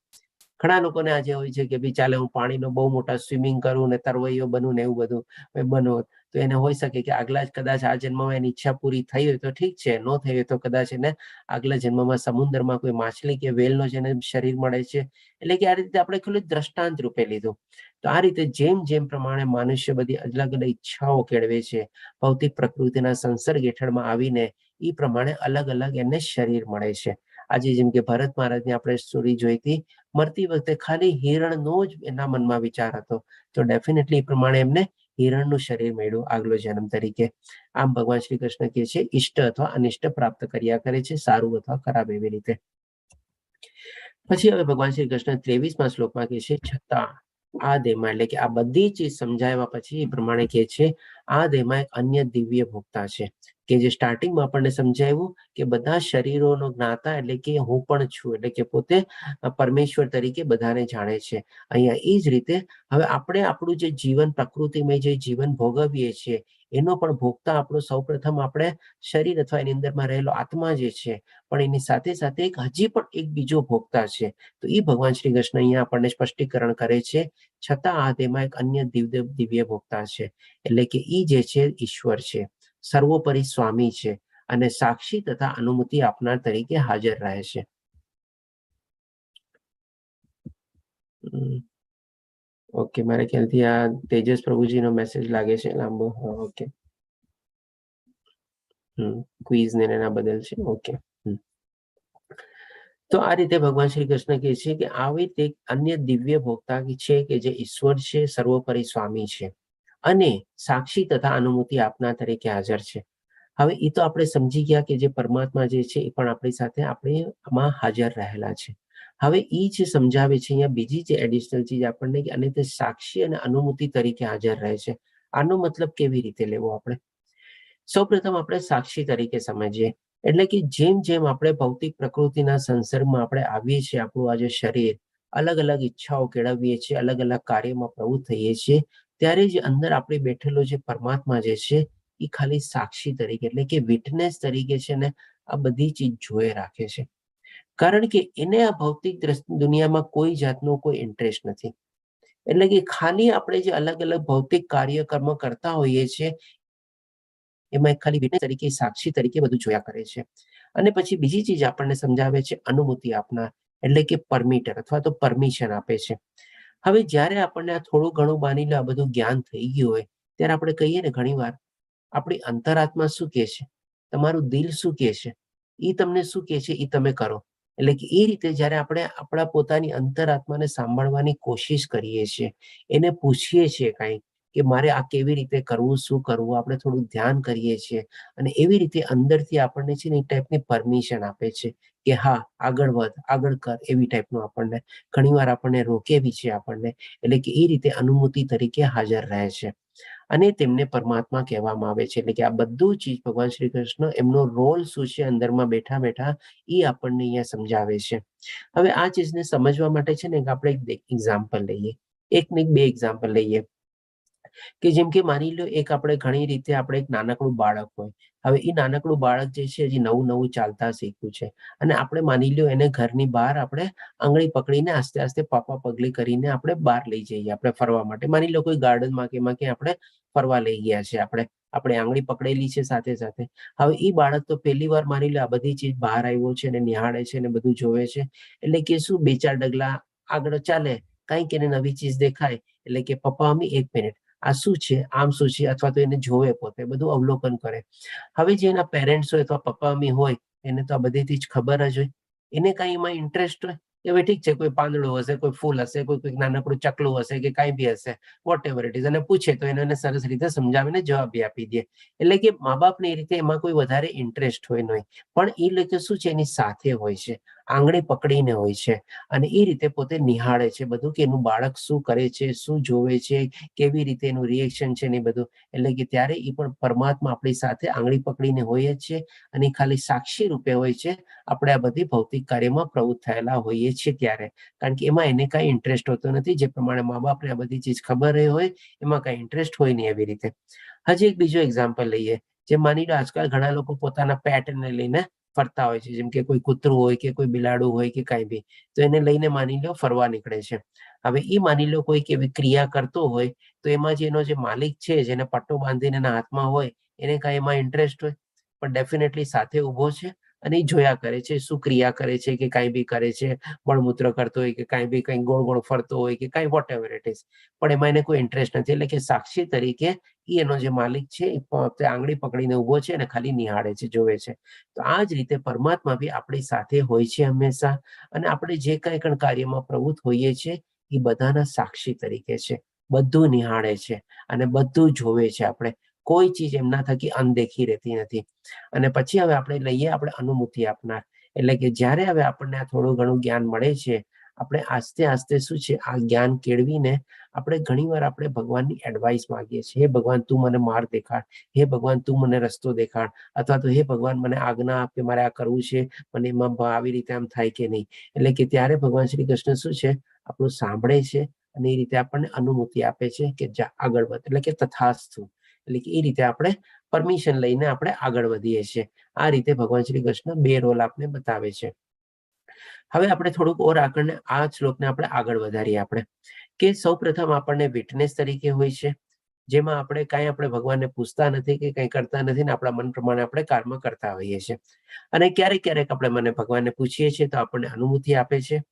ઘણા લોકોને આજે હોય છે કે ભાઈ ચાલે હું પાણીનો બહુ મોટા સ્વિમિંગ કરું ને તરવૈયો બનું ને એવું બધું બનો, તો એને હોઈ શકે કે આગલા જ કદાચ આ જન્મમાં એની ઈચ્છા પૂરી થઈ હોય તો ઠીક છે, ન થઈ હોય તો કદાચ એને આગલા જન્મમાં સમુદ્રમાં કોઈ માછલી કે વેલનો જેને શરીર મળે છે. એટલે કે આ રીતે આપણે ખાલી દ્રષ્ટાંત રૂપે લીધું. તો આ રીતે જેમ જેમ પ્રમાણે મનુષ્ય બધી અલગ અલગ ઈચ્છાઓ કેળવે છે, ભૌતિક પ્રકૃતિના સંસર્ગ હેઠળમાં આવીને એ પ્રમાણે અલગ અલગ એને શરીર મળે છે. આજે જેમ કે ભરત મહારાજની આપણે સ્ટોરી જોઈ હતી, મરતી વખતે ખાલી હિરણનો જ એના મનમાં વિચાર હતો, તો ડેફિનેટલી એ પ્રમાણે એમને હિરણનું શરીર મળ્યું આગલો જન્મ તરીકે. આમ ભગવાન શ્રી કૃષ્ણ કહે છે ઇષ્ટ અથવા અનિષ્ટ પ્રાપ્ત કર્યા કરે છે, સારું અથવા ખરાબ એવી રીતે. પછી હવે ભગવાન શ્રી કૃષ્ણ 23મા શ્લોકમાં કહે છે છતાં આ દેહમાં, એટલે કે આ બધી ચીજ સમજાવ્યા પછી એ પ્રમાણે કહે છે આ દેહમાં એક અન્ય દિવ્ય ભોગતા છે, કે જે સ્ટાર્ટિંગમાં આપણને સમજાવ્યું કે બધા શરીરોનો જ્ઞાતા એટલે કે હું પણ છું, એટલે કે પોતે પરમેશ્વર તરીકે બધાને જાણે છે. અહીંયા એ જ રીતે હવે આપણે આપણું જે જીવન પ્રકૃતિમય જે જીવન ભોગવીએ છીએ એનો પણ ભોગતા આપણું સૌપ્રથમ આપણે શરીર અથવા એની અંદરમાં રહેલો આત્મા જે છે, પણ એની સાથે સાથે હજી પણ એક બીજો ભોગતા છે. તો એ ભગવાન શ્રી કૃષ્ણ અહીંયા આપણને સ્પષ્ટીકરણ કરે છે છતાં આ તેમાં એક અન્ય દિવ્ય ભોગતા છે, એટલે કે એ જે છે ઈશ્વર છે, સર્વોપરી સ્વામી છે અને સાક્ષી તથા અનુમતિ આપનાર તરીકે હાજર રહે છે. ઓકે, મારા ખ્યાલથી આ તેજસ પ્રભુજીનો મેસેજ લાગે છે લાંબો. ઓકે, ક્વિઝ ને એના બદલ છે. ઓકે, તો આ રીતે ભગવાન શ્રી કૃષ્ણ કહે છે કે આવી તે અન્ય દિવ્ય ભોગતા છે કે જે ઈશ્વર છે, સર્વોપરી સ્વામી છે અને સાક્ષી તથા અનુમતિ આપનાર તરીકે હાજર છે. હવે એ તો આપણે સમજી ગયા કે જે પરમાત્મા જે છે એ પણ આપણી સાથે આમાં હાજર રહેલા છે. હવે એ જે સમજાવે છે અહીંયા બીજી જે એડિશનલ ચીજ આપણને કે અને તે સાક્ષી અને અનુમતિ તરીકે હાજર રહે છે. આનો મતલબ કેવી રીતે લેવો આપણે? સૌપ્રથમ આપણે સાક્ષી તરીકે સમજીએ, એટલે કે જેમ જેમ આપણે ભૌતિક પ્રકૃતિના સંસર્ગમાં આપણે આવીએ છીએ, આપણું આ જે શરીર અલગ અલગ ઈચ્છાઓ કેળવીએ છીએ, અલગ અલગ કાર્યમાં પ્રવૃત્ત થઈએ છીએ, ત્યારે જે અંદર આપણે બેઠેલો જે પરમાત્મા જે છે એ ખાલી સાક્ષી તરીકે એટલે કે વિટનેસ તરીકે છે ને આ બધી ચીજ જોઈ રાખે છે. કારણ કે એને આ ભૌતિક દુનિયામાં કોઈ જાતનો કોઈ ઇન્ટરેસ્ટ નથી. એટલે કે ખાલી આપણે જે અલગ અલગ ભૌતિક કાર્યક્રમ કરતા હોઈએ છીએ એમાં ખાલી વિટનેસ તરીકે, સાક્ષી તરીકે બધું જોયા કરે છે. અને પછી બીજી ચીજ આપણને સમજાવે છે અનુમતિ આપનાર, એટલે કે પરમિટર અથવા તો પરમિશન આપે છે. હવે જ્યારે આપણને આ થોડું ઘણું માની લો આ બધું જ્ઞાન થઈ ગયું હોય ત્યારે આપણે કહીએ ને ઘણી વાર આપણી અંતરાત્મા શું કહે છે, તમારું દિલ શું કહે છે, એ તમને શું કહે છે એ તમે કરો. એટલે કે એ રીતે જ્યારે આપણે આપણા પોતાની અંતરાત્માને સાંભળવાની કોશિશ કરીએ છીએ, એને પૂછીએ છીએ કાંઈ કે મારે આ કેવી રીતે કરવું, શું કરવું, આપણે થોડું ધ્યાન કરીએ છીએ અને એવી રીતે અંદરથી આપણને છે ને એ ટાઈપની પરમિશન આપે છે કે હા આગળ વધ, આગળ કર, એવી ટાઈપનું આપણને ઘણીવાર આપણને રોકે બી છે આપણને. એટલે કે એ રીતે અનુમતિ તરીકે હાજર રહે છે અને તેમને પરમાત્મા કહેવામાં આવે છે. એટલે કે આ બધું ચીજ ભગવાન શ્રી કૃષ્ણ એમનો રોલ શું છે અંદરમાં બેઠા બેઠા એ આપણને અહીંયા સમજાવે છે. હવે આ ચીજને સમજવા માટે છે ને આપણે એક એક્ઝામ્પલ લઈએ, એક ને બે એક્ઝામ્પલ લઈએ કે જેમ કે માની લો એક આપણે ઘણી રીતે આપણે એક નાનકડું બાળક હોય. હવે એ નાનકડું બાળક જે છે હજી નવું નવું ચાલતા શીખ્યું છે અને આપણે માની લો એને ઘરની બહાર આપણે આંગળી પકડીને આસ્તે આસ્તે પાપા પગલી કરીને આપણે બહાર લઈ જઈએ આપણે ફરવા માટે. માની લો કોઈ ગાર્ડનમાં કે એમાં ક્યાંય આપણે ફરવા લઈ ગયા છે, આપણે આંગળી પકડેલી છે સાથે સાથે. હવે એ બાળક તો પહેલી વાર માની લો આ બધી ચીજ બહાર આવ્યો છે ને નિહાળે છે ને બધું જોવે છે. એટલે કે શું બે ચાર ડગલા આગળ ચાલે, કંઈક એને નવી ચીજ દેખાય એટલે કે પપ્પા મમ્મી એક મિનિટ આ શું છે, આમ શું છે, અથવા તો એને જોવે, પોતે બધું અવલોકન કરે. હવે જે એના પેરેન્ટ્સ હોય અથવા પપ્પા મમ્મી હોય એને તો આ બધીથી જ ખબર જ હોય, એને કઈ એમાં ઇન્ટરેસ્ટ હોય કે ભાઈ ઠીક છે કોઈ પાંદડું હશે, કોઈ ફૂલ હશે, કોઈ નાનકડું ચકલું હશે કે કાંઈ બી હશે, વોટ એવર ઇટ ઇઝ, અને પૂછે તો એને સરસ રીતે સમજાવીને જવાબ બી આપી દે. એટલે કે મા બાપને એ રીતે એમાં કોઈ વધારે ઇન્ટરેસ્ટ હોય નહીં, પણ એ લોકો શું છે એની સાથે હોય છે, આંગળી પકડીને હોય છે અને એ રીતે પોતે નિહાળે છે બધું કે એનું બાળક શું કરે છે, શું જોવે છે, કેવી રીતે એનું રિએક્શન છે ને એ બધું. એટલે કે ત્યારે એ પણ પરમાત્મા આપણી સાથે આંગળી પકડીને હોય જ છે અને ખાલી સાક્ષી રૂપે હોય છે આપણે આ બધી ભૌતિક કાર્યમાં પ્રવૃત્ત થયેલા હોઈએ છીએ ત્યારે. કારણ કે એમાં એને કાંઈ ઇન્ટરેસ્ટ હોતો નથી, જે પ્રમાણે મા બાપને આ બધી ચીજ ખબર હોય એમાં કાંઈ ઇન્ટરેસ્ટ હોય નહીં એવી રીતે. હજી એક બીજો એક્ઝામ્પલ લઈએ, જે માની લો આજકાલ ઘણા લોકો પોતાના પેટને લઈને ફરતા હોય છે, જેમ કે કોઈ કૂતરું હોય કે કોઈ બિલાડું હોય કે કાંઈ બી, તો એને લઈને માની લો ફરવા નીકળે છે. હવે એ માની લો કોઈક એવી ક્રિયા કરતો હોય તો એમાં જે એનો જે માલિક છે જેને પટ્ટો બાંધીને એના હાથમાં હોય એને કાંઈ એમાં ઇન્ટરેસ્ટ હોય, પણ ડેફિનેટલી સાથે ઊભો છે અને એ જોયા કરે છે શું ક્રિયા કરે છે કે કાંઈ બી કરે છે, મળમૂત્ર કરતો હોય કે કાંઈ બી કંઈ ગોળ ગોળ ફરતો હોય કે કાંઈ વોટ એવર ઇટ ઇઝ, પણ એમાં એને કોઈ ઇન્ટરેસ્ટ નથી. એટલે કે સાક્ષી તરીકે એનો જે માલિક છે એ પોતે આંગળી પકડીને ઊભો છે અને ખાલી નિહાળે છે, જોવે છે. તો આ જ રીતે પરમાત્મા બી આપણી સાથે હોય છે હંમેશા અને આપણે જે કાંઈ પણ કાર્યમાં પ્રવૃત્ત હોઈએ છીએ એ બધાના સાક્ષી તરીકે છે, બધું નિહાળે છે અને બધું જોવે છે. આપણે કોઈ ચીજ એમના થકી અનદેખી રહેતી નથી. અને પછી હવે આપણે લઈએ આપણે અનુમતિ આપનાર, એટલે કે જ્યારે હવે આપણને આ થોડું ઘણું જ્ઞાન મળે છે આપણે આસ્તે આસ્તે શું છે આ જ્ઞાન કેળવીને આપણે ઘણીવાર આપણે ભગવાનની એડવાઇસ માંગીએ છીએ, હે ભગવાન તું મને માર્ગ દેખાડ, હે ભગવાન તું મને રસ્તો દેખાડ, અથવા તો હે ભગવાન મને આજ્ઞા આપ કે મારે આ કરવું છે, મને એમાં આવી રીતે આમ થાય કે નહીં. એટલે કે ત્યારે ભગવાન શ્રી કૃષ્ણ શું છે આપણું સાંભળે છે અને એ રીતે આપણને અનુમતિ આપે છે કે જા આગળ વધ, એટલે કે તથાસ્તુ. એટલે કે એ રીતે આપણે પરમિશન લઈને આપણે આગળ વધીએ છીએ. આ રીતે ભગવાન શ્રી કૃષ્ણ બે રોલ આપને બતાવે છે. હવે આપણે થોડુંક ઓર આગળ આ શ્લોકને આપણે આગળ વધારીએ આપણે કે સૌ પ્રથમ આપણને વિટનેસ તરીકે હોય છે, જેમાં આપણે કાંઈ આપણે ભગવાનને પૂછતા નથી કે કંઈ કરતા નથી ને આપણા મન પ્રમાણે આપણે કર્મ કરતા હોઈએ છીએ. અને ક્યારેક ક્યારેક આપણે મને ભગવાનને પૂછીએ છીએ તો આપણને અનુમતિ આપે છે.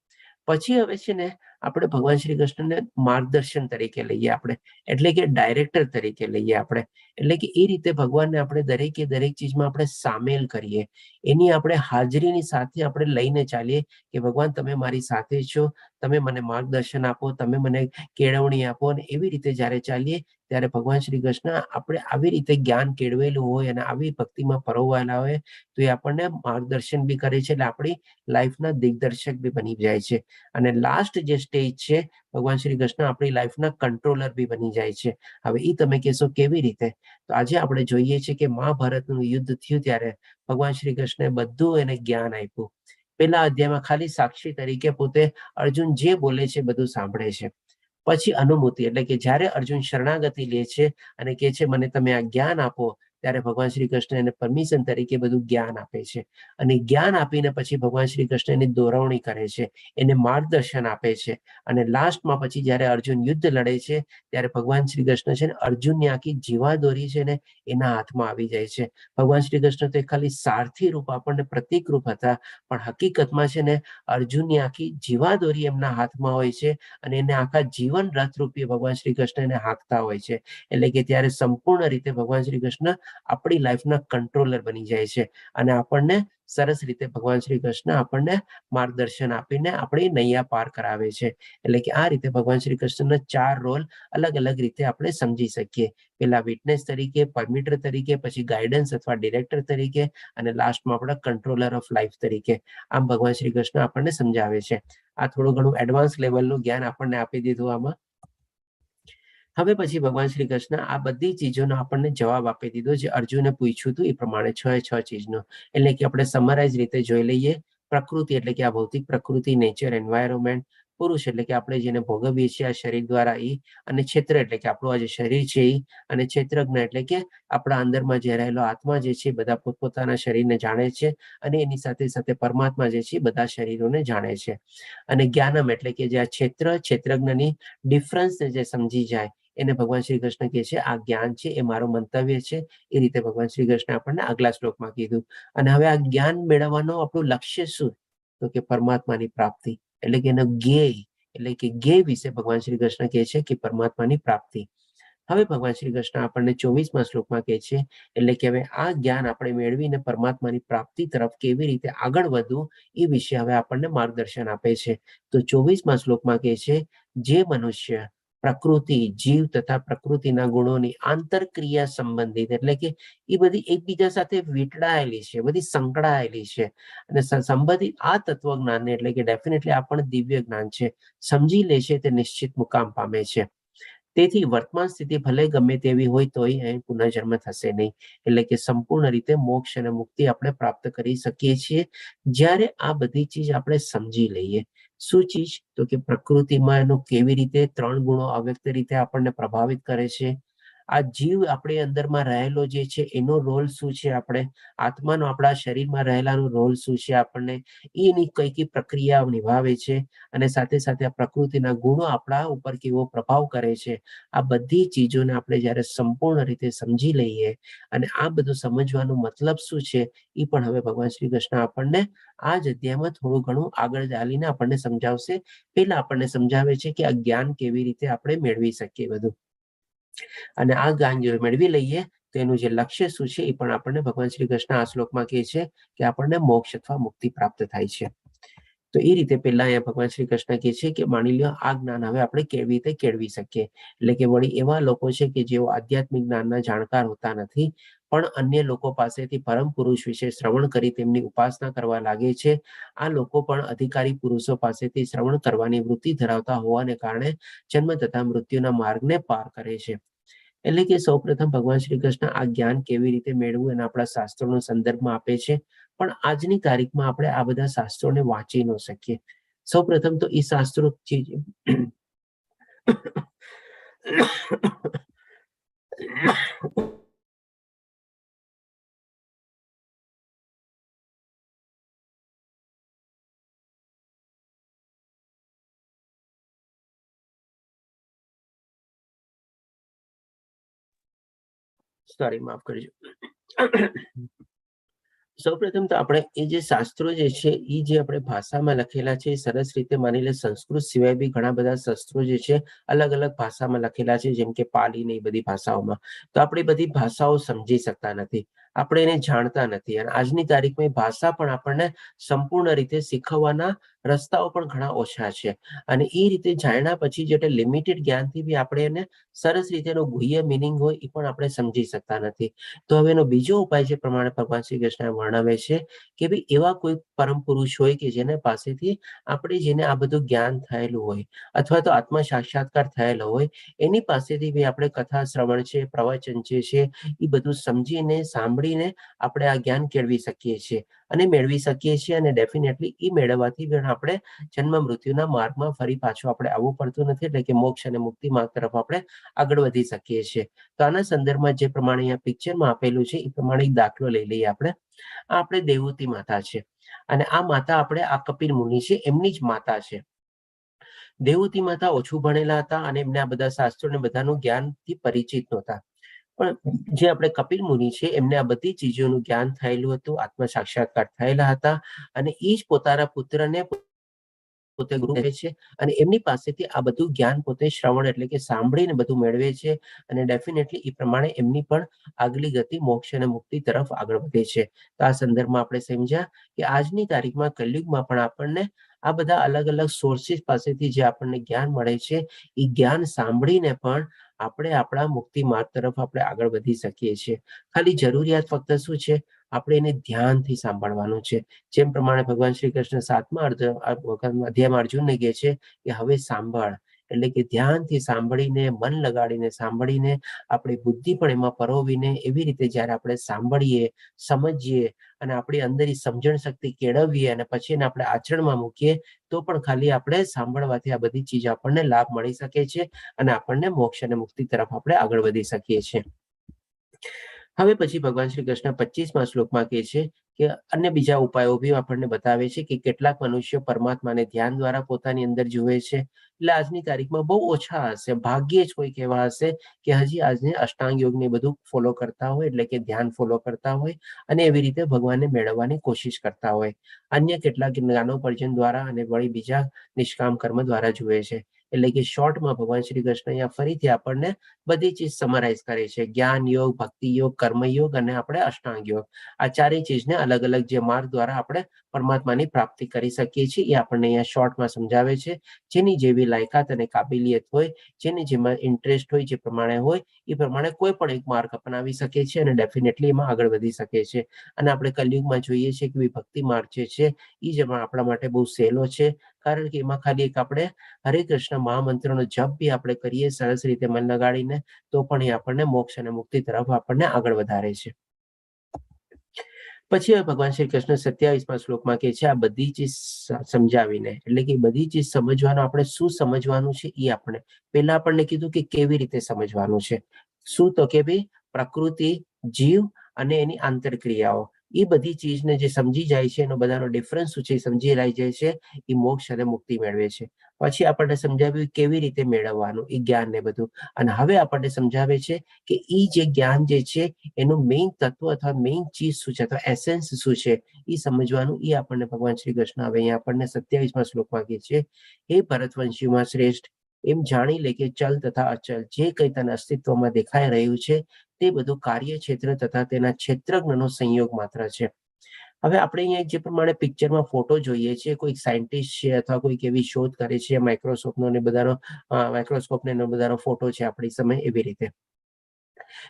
પછી હવે છે ને આપણે ભગવાન શ્રી કૃષ્ણને માર્ગદર્શન તરીકે લઈએ આપણે, એટલે કે ડાયરેક્ટર તરીકે લઈએ આપણે. એટલે કે એ રીતે ભગવાનને આપણે દરેકે દરેક ચીજમાં આપણે સામેલ કરીએ, એની આપણે હાજરીની સાથે આપણે લઈને ચાલીએ કે ભગવાન તમે મારી સાથે છો, તમે મને માર્ગદર્શન આપો, તમે મને કેળવણી આપો. અને એવી રીતે જ્યારે ચાલીએ ત્યારે ભગવાન શ્રી કૃષ્ણ આપણે આવી રીતે જ્ઞાન કેળવેલું હોય અને આવી ભક્તિમાં પરોવાયેલા હોય તો એ આપણને માર્ગદર્શન બી કરે છે, એટલે આપણી લાઈફના દિગ્દર્શક બી બની જાય છે. અને લાસ્ટ જે સ્ટેજ છે ભગવાન શ્રી કૃષ્ણ આપણી લાઈફના કંટ્રોલર બી બની જાય છે. હવે એ તમે કહેશો કેવી રીતે? તો આજે આપણે જોઈએ છીએ કે મહાભારતનું યુદ્ધ થયું ત્યારે ભગવાન શ્રી કૃષ્ણે બધું એને જ્ઞાન આપ્યું. પેલા અધ્યાયમાં ખાલી સાક્ષી તરીકે પોતે અર્જુન જે બોલે છે બધું સાંભળે છે. પછી અનુમતિ, એટલે કે જ્યારે અર્જુન શરણાગતિ લે છે અને કહે છે મને તમે આ જ્ઞાન આપો, ત્યારે ભગવાન શ્રી કૃષ્ણ એને પરમિશન તરીકે બધું જ્ઞાન આપે છે, અને જ્ઞાન આપીને પછી ભગવાન શ્રી કૃષ્ણ એની દોરવણી કરે છે, એને માર્ગદર્શન આપે છે, અને લાસ્ટમાં પછી જ્યારે અર્જુન યુદ્ધ લડે છે ત્યારે ભગવાન શ્રી કૃષ્ણ છે ને અર્જુનની આખી જીવાદોરી છે ને એના હાથમાં આવી જાય છે. ભગવાન શ્રી કૃષ્ણ તો ખાલી સારથી રૂપ, આપણને પ્રતીક રૂપ હતા, પણ હકીકતમાં છે ને અર્જુનની આખી જીવાદોરી એમના હાથમાં હોય છે, અને એને આખા જીવન રથ રૂપી ભગવાન શ્રી કૃષ્ણ એને હાંકતા હોય છે. એટલે કે ત્યારે સંપૂર્ણ રીતે ભગવાન શ્રી કૃષ્ણ આપણી લાઈફના કંટ્રોલર બની જાય છે, અને આપણને સરસ રીતે ભગવાન શ્રી કૃષ્ણ આપણને માર્ગદર્શન આપીને આપણી નૈયા પાર કરાવે છે. એટલે કે આ રીતે ભગવાન શ્રી કૃષ્ણના 4 રોલ અલગ અલગ રીતે આપણે સમજી શકીએ. પેલા વિટનેસ તરીકે, પરમિટર તરીકે, પછી ગાઈડન્સ અથવા ડિરેક્ટર તરીકે, અને લાસ્ટમાં આપણા કંટ્રોલર ઓફ લાઈફ તરીકે. આમ ભગવાન શ્રી કૃષ્ણ આપણને સમજાવે છે. આ થોડું ઘણું એડવાન્સ લેવલનું જ્ઞાન આપણને આપી દીધું આમાં. હવે પછી ભગવાન શ્રી કૃષ્ણ આ બધી ચીજોનો આપણને જવાબ આપી દીધો જે અર્જુને પૂછ્યું હતું એ પ્રમાણે 6 ચીજનો. એટલે કે આપણે સમરાઇઝ રીતે જોઈ લઈએ. પ્રકૃતિ એટલે કે આ ભૌતિક પ્રકૃતિ, નેચર, એન્વાયરમેન્ટ. પુરુષ એટલે કે આપણે જેને ભોગવીએ છીએ આ શરીર દ્વારા એ, અને ક્ષેત્ર એટલે કે આપણું આ જે શરીર છે એ, અને ક્ષેત્રજ્ઞ એટલે કે આપણા અંદરમાં જે રહેલો આત્મા જે છે બધા પોતપોતાના શરીરને જાણે છે, અને એની સાથે સાથે પરમાત્મા જે છે બધા શરીરોને જાણે છે. અને જ્ઞાનમ એટલે કે જે આ ક્ષેત્રજ્ઞની ડિફરન્સને જે સમજી જાય એને ભગવાન શ્રી કૃષ્ણ કહે છે આ જ્ઞાન છે, એ મારો મંતવ્ય છે. એ રીતે ભગવાન શ્રી કૃષ્ણ આપણને આગલા શ્લોકમાં કીધું. અને હવે આ જ્ઞાન મેળવવાનું આપણું લક્ષ્ય શું? તો કે પરમાત્માની પ્રાપ્તિ. એટલે કે એનો જ્ઞેય, એટલે કે જ્ઞેય વિશે ભગવાન શ્રી કૃષ્ણ કહે છે કે પરમાત્માની પ્રાપ્તિ. હવે ભગવાન શ્રી કૃષ્ણ આપણને 24મા શ્લોકમાં કહે છે, એટલે કે હવે આ જ્ઞાન આપણે મેળવીને પરમાત્માની પ્રાપ્તિ તરફ કેવી રીતે આગળ વધવું એ વિશે હવે આપણને માર્ગદર્શન આપે છે. તો 24મા શ્લોકમાં કહે છે, જે મનુષ્ય પ્રકૃતિ, જીવ તથા પ્રકૃતિના ગુણોની આંતરક્રિયા સંબંધિત, એટલે કે એ બધી એકબીજા સાથે વીંટળાયેલી છે, બધી સંકળાયેલી છે, અને સંબંધિત આ તત્વજ્ઞાનને, એટલે કે ડેફિનેટલી આ પણ દિવ્ય જ્ઞાન છે, સમજી લે છે તે નિશ્ચિત મુકામ પામે છે. તેથી વર્તમાન સ્થિતિ ભલે ગમે તેવી હોય તોય અહીં પુનર્જન્મ થશે નહીં. એટલે કે સંપૂર્ણ રીતે મોક્ષ અને મુક્તિ આપણે પ્રાપ્ત કરી શકીએ છીએ જ્યારે આ બધી ચીજ આપણે સમજી લઈએ. શું ચીજ? તો કે પ્રકૃતિમાં એનો કેવી રીતે 3 ગુણો અવ્યક્ત રીતે આપણને પ્રભાવિત કરે છે. આ જીવ આપણી અંદરમાં રહેલો જે છે એનો રોલ શું છે, આપણે આત્માનો આપણા શરીરમાં રહેલાનો રોલ શું છે, આપણને એની કઈ કઈ પ્રક્રિયા નિભાવે છે, અને સાથે સાથે આ પ્રકૃતિના ગુણો આપણા ઉપર કેવો પ્રભાવ કરે છે. આ બધી ચીજોને આપણે જ્યારે સંપૂર્ણ રીતે સમજી લઈએ, અને આ બધું સમજવાનો મતલબ શું છે એ પણ હવે ભગવાન શ્રી કૃષ્ણ આપણને આ જ અધ્યાયમાં થોડું ઘણું આગળ ચાલીને આપણને સમજાવશે. પહેલા આપણને સમજાવે છે કે આ જ્ઞાન કેવી રીતે આપણે મેળવી શકીએ બધું, અને આ જ્ઞાન જો મેળવી લઈએ તો એનું જે લક્ષ્ય શું છે એ પણ આપણને ભગવાન શ્રી કૃષ્ણ આ શ્લોકમાં કહે છે કે આપણને મોક્ષ અથવા મુક્તિ પ્રાપ્ત થાય છે. તો એ રીતે પહેલા અહીંયા ભગવાન શ્રી કૃષ્ણ કહે છે કે માની લો આ જ્ઞાન હવે આપણે કેવી રીતે કેળવી શકીએ. એટલે કે વળી એવા લોકો છે કે જેઓ આધ્યાત્મિક જ્ઞાનના જાણકાર હોતા નથી, પણ અન્ય લોકો પાસેથી પરમ પુરુષ વિશે શ્રવણ કરી તેમની ઉપાસના કરવા લાગે છે. આ લોકો પણ અધિકારી પુરુષો પાસેથી શ્રવણ કરવાની વૃત્તિ ધરાવતા હોવાને કારણે જન્મ તથા મૃત્યુના માર્ગને પાર કરે છે. એટલે કે સૌપ્રથમ ભગવાન શ્રી કૃષ્ણ આ જ્ઞાન કેવી રીતે મેળવવું એના આપણા શાસ્ત્રોનો સંદર્ભમાં આપે છે. પણ આજની તારીખમાં આપણે આ બધા શાસ્ત્રોને વાંચી ન શકીએ. સૌપ્રથમ તો એ શાસ્ત્રો સોરી, માફ કરજો. સૌપ્રથમ તો આપણે એ જે શાસ્ત્રો જે છે એ જે આપણે ભાષામાં લખેલા છે એ સરસ રીતે માની લે સંસ્કૃત સિવાય બી ઘણા બધા શાસ્ત્રો જે છે અલગ અલગ ભાષામાં લખેલા છે, જેમ કે પાલી ને એ બધી ભાષાઓમાં. તો આપણે બધી ભાષાઓ સમજી શકતા નથી, આપણે એને જાણતા નથી, અને આજની તારીખમાં ભાષા પણ આપણને સંપૂર્ણ રીતે શીખવવાના રસ્તાઓ પણ ઘણા ઓછા છે. અને એ રીતે જાણ્યા પછી જે લિમિટેડ જ્ઞાનથી બી આપણે એને સરસ રીતે એનો ગુહ્ય મિનિંગ હોય એ પણ આપણે સમજી શકતા નથી. તો હવે એનો બીજો ઉપાય છે પ્રમાણે ભગવાન શ્રી કૃષ્ણ વર્ણવે છે કે ભાઈ એવા કોઈ પરમ પુરુષ હોય કે જેને પાસેથી આપણે જેને આ બધું જ્ઞાન થયેલું હોય, અથવા તો આત્મ સાક્ષાત્કાર થયેલો હોય, એની પાસેથી બી આપણે કથા શ્રવણ છે, પ્રવચન છે એ બધું સમજીને સાંભળી સાંભળીને આપણે આ જ્ઞાન કેળવી શકીએ છીએ અને મેળવી શકીએ છીએ, અને ડેફિનેટલી એ મેળવવાથી પણ આપણે જન્મ મૃત્યુના માર્ગમાં ફરી પાછું આપણે આવવું પડતું નથી, એટલે કે મોક્ષ અને મુક્તિ માર્ગ તરફ આપણે આગળ વધી શકીએ છીએ. તો આના સંદર્ભમાં જે પ્રમાણે અહીંયા પિક્ચરમાં આપેલું છે એ પ્રમાણે એક દાખલો લઈ લઈએ આપણે. આ આપણે દેવહૂતિ માતા છે, અને આ માતા આપણે આ કપિલ મુનિ છે એમની જ માતા છે. દેવહૂતિ માતા ઓછું ભણેલા હતા અને એમને આ બધા શાસ્ત્રો ને બધાનું જ્ઞાનથી પરિચિત નહોતા, પણ જે આપણે કપિલ મુનિ છે એમને આ બધી ચીજોનું જ્ઞાન થયેલું હતું, આત્મ સાક્ષાત્કાર થયેલા હતા, અને એ જ પોતાના પુત્રને પોતે ગુરુ કહે છે, અને એમની પાસેથી આ બધું જ્ઞાન પોતે શ્રવણ એટલે કે સાંભળીને બધું મેળવે છે, અને ડેફિનેટલી એ પ્રમાણે એમની પણ આગલી ગતિ મોક્ષ અને મુક્તિ તરફ આગળ વધે છે. તો આ સંદર્ભમાં આપણે સમજ્યા કે આજની તારીખમાં કલયુગમાં પણ આપણને આ બધા અલગ અલગ સોર્સિસ પાસેથી જે આપણને જ્ઞાન મળે છે એ જ્ઞાન સાંભળીને પણ આપણે આપણા મુક્તિ માર્ગ તરફ આપણે આગળ વધી શકીએ છીએ. ખાલી જરૂરિયાત ફક્ત શું છે, આપણે એને ધ્યાનથી સાંભળવાનું છે. જેમ પ્રમાણે ભગવાન શ્રી કૃષ્ણ 7મા અધ્યાયમાં અર્જુનને કહે છે કે હવે સાંભળ, એટલે કે ધ્યાનથી સાંભળીને, મન લગાડીને સાંભળીને, આપણી બુદ્ધિ પણ એમાં પરોવીને એવી રીતે જ્યારે આપણે સાંભળીએ, સમજીએ અને આપણી અંદર સમજણ શક્તિ કેળવીએ અને પછી એને આપણે આચરણમાં મૂકીએ, તો પણ ખાલી આપણે સાંભળવાથી આ બધી ચીજ આપણને લાભ મળી શકે છે અને આપણને મોક્ષ અને મુક્તિ તરફ આપણે આગળ વધી શકીએ છીએ. હવે પછી ભગવાન શ્રી કૃષ્ણ 25મા શ્લોકમાં કહે છે કે અન્ય બીજા ઉપાયો બી આપણને બતાવે છે કે કેટલાક મનુષ્યો પરમાત્માને ધ્યાન દ્વારા પોતાની અંદર જુએ છે. એટલે આજની તારીખમાં બહુ ઓછા હશે, ભાગ્યે જ કોઈક એવા હશે કે હજી આજને અષ્ટાંગ યોગ ને બધું ફોલો કરતા હોય, એટલે કે ધ્યાન ફોલો કરતા હોય અને એવી રીતે ભગવાનને મેળવવાની કોશિશ કરતા હોય. અન્ય કેટલાક જ્ઞાનોપાર્જન દ્વારા અને વળી બીજા નિષ્કામ કર્મ દ્વારા જુએ છે. એટલે કે શોર્ટમાં ભગવાન શ્રી કૃષ્ણ અહીંયા ફરીથી આપણને બધી ચીજ સમરાઈઝ કરે છે. જ્ઞાન યોગ, ભક્તિ યોગ, કર્મયોગ અને આપણે અષ્ટાંગ યોગ, આ ચારેય ચીજને અલગ અલગ જે માર્ગ દ્વારા આપણે પરમાત્માની પ્રાપ્તિ કરી શકીએ છીએ એ આપણને અહીંયા શોર્ટમાં સમજાવે છે. જેની જેવી લાયકાત અને કાબિલિયત હોય, જેની જેમાં ઇન્ટરેસ્ટ હોય, જે પ્રમાણે હોય એ પ્રમાણે કોઈ પણ એક માર્ગ અપનાવી શકે છે અને ડેફિનેટલી એમાં આગળ વધી શકે છે. અને આપણે કલયુગમાં જોઈએ છીએ કે ભક્તિ માર્ગ જે છે એ જ આપણા માટે બહુ સહેલો છે, કારણ કે એમાં ખાલી એક આપણે હરે કૃષ્ણ મહામંત્રનો જપ બી આપણે કરીએ સરસ રીતે મન લગાડીને, તો પણ એ આપણને મોક્ષ અને મુક્તિ તરફ આપણને આગળ વધારે છે. પછી હવે ભગવાન શ્રી કૃષ્ણ 27મા શ્લોકમાં કહે છે આ બધી ચીજ સમજાવીને, એટલે કે બધી ચીજ સમજવાનું, આપણે શું સમજવાનું છે એ આપણે પહેલા આપણને કીધું કે કેવી રીતે સમજવાનું છે. શું તો કે ભાઈ પ્રકૃતિ, જીવ અને એની આંતરક્રિયાઓ, એ બધી ચીજને જે સમજી જાય છે, એનો બધાનો ડિફરન્સ શું છે એ સમજી લઈ જાય છે, એ મોક્ષ અને મુક્તિ મેળવે છે. પછી આપણને સમજાવ્યું કેવી રીતે મેળવવાનું એ જ્ઞાન ને બધું, અને હવે આપણને સમજાવે છે કે એ જે જ્ઞાન જે છે એનું મેઇન તત્વ અથવા મેઇન ચીજ શું છે અથવા એસેન્સ શું છે એ સમજવાનું, એ આપણને ભગવાન શ્રી કૃષ્ણ હવે અહીંયા આપણને 27મા શ્લોકમાં કહે છે હે ભરતવંશીમાં શ્રેષ્ઠ, એમ જાણી લે કે ચલ તથા અચલ જે કંઈ તને અસ્તિત્વમાં દેખાઈ રહ્યું છે તે બધું કાર્ય ક્ષેત્ર તથા તેના ક્ષેત્રજ્ઞનો સંયોગ માત્ર છે. હવે આપણે અહીંયા જે પ્રમાણે પિક્ચરમાં ફોટો જોઈએ છીએ, કોઈ સાયન્ટિસ્ટ છે અથવા કોઈક એવી શોધ કરે છે, માઇક્રોસ્કોપનો ને બધાનો માઇક્રોસ્કોપને એનો બધાનો ફોટો છે આપણી સમય, એવી રીતે.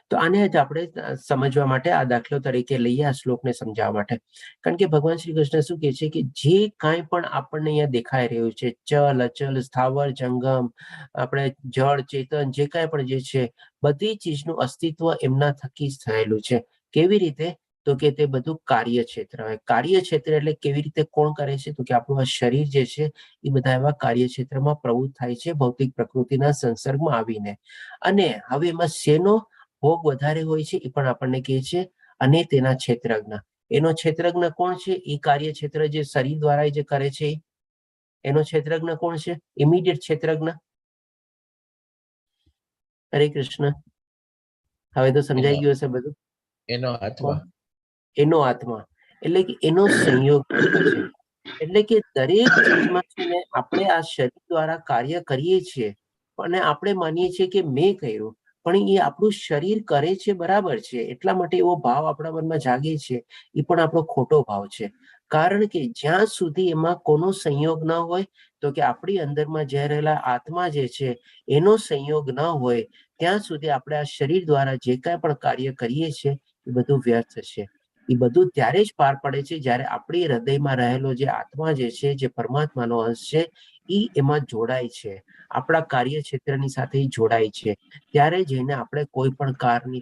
તો આને જ આપણે સમજવા માટે આ દાખલો તરીકે લઈએ, આ શ્લોકને સમજાવવા માટે. કારણ કે ભગવાન શ્રી કૃષ્ણ શું કહે છે કે જે કાંઈ પણ આપણને અહીંયા દેખાઈ રહ્યું છે, ચલ અચલ, સ્થાવર જંગમ, આપણે જળ ચેતન, જે કાંઈ પણ જે છે બધી ચીજનું અસ્તિત્વ એમના થકી જ થયેલું છે. કેવી રીતે? તો કે તે બધું કાર્યક્ષેત્ર હોય. કાર્યક્ષેત્ર એટલે કેવી રીતે, કોણ કરે છે? તો કે આપણું આ શરીર જે છે એ બધા એવા કાર્યક્ષેત્રમાં પ્રવૃત્ત થાય છે ભૌતિક પ્રકૃતિના સંસર્ગમાં આવીને. અને હવે એમાં શેનો ભોગ વધારે હોય છે એ પણ આપણને કહે છે, અને તેના ક્ષેત્રજ્ઞ. એનો ક્ષેત્રજ્ઞ કોણ છે? એ કાર્યક્ષેત્ર જે શરીર દ્વારા જે કરે છે એનો ક્ષેત્રજ્ઞ કોણ છે? ઇમિડિયેટ ક્ષેત્રજ્ઞ. હરે કૃષ્ણ. હવે તો સમજાઈ ગયું હશે બધું. એનો આત્મા, એનો આત્મા એટલે કે એનો સંયોગ છે. એટલે કે દરેક ચીજમાં છે ને આપણે આ શરીર દ્વારા કાર્ય કરીએ છીએ, અને આપણે માનીએ છીએ કે મેં કર્યું, પણ એ આપણું શરીર કરે છે બરાબર છે, એટલા માટે એવો ભાવ આપણા મનમાં જાગે છે, એ પણ આપણો ખોટો ભાવ છે. કારણ કે જ્યાં સુધી એમાં કોનો સંયોગ ન હોય, તો કે આપણી અંદરમાં જે રહેલા આત્મા જે છે એનો સંયોગ ન હોય, ત્યાં સુધી આપણે આ શરીર દ્વારા જે કાંઈ પણ કાર્ય કરીએ છીએ એ બધું વ્યર્થ છે. એ બધું ત્યારે જ પાર પડે છે જ્યારે આપણી હૃદયમાં રહેલો જે આત્મા જે છે, જે પરમાત્માનો અંશ છે, ઈ એમાં જોડાય છે, આપણા કાર્યક્ષેત્રની સાથે જોડાય છે, ત્યારે જઈને આપણે કોઈ પણ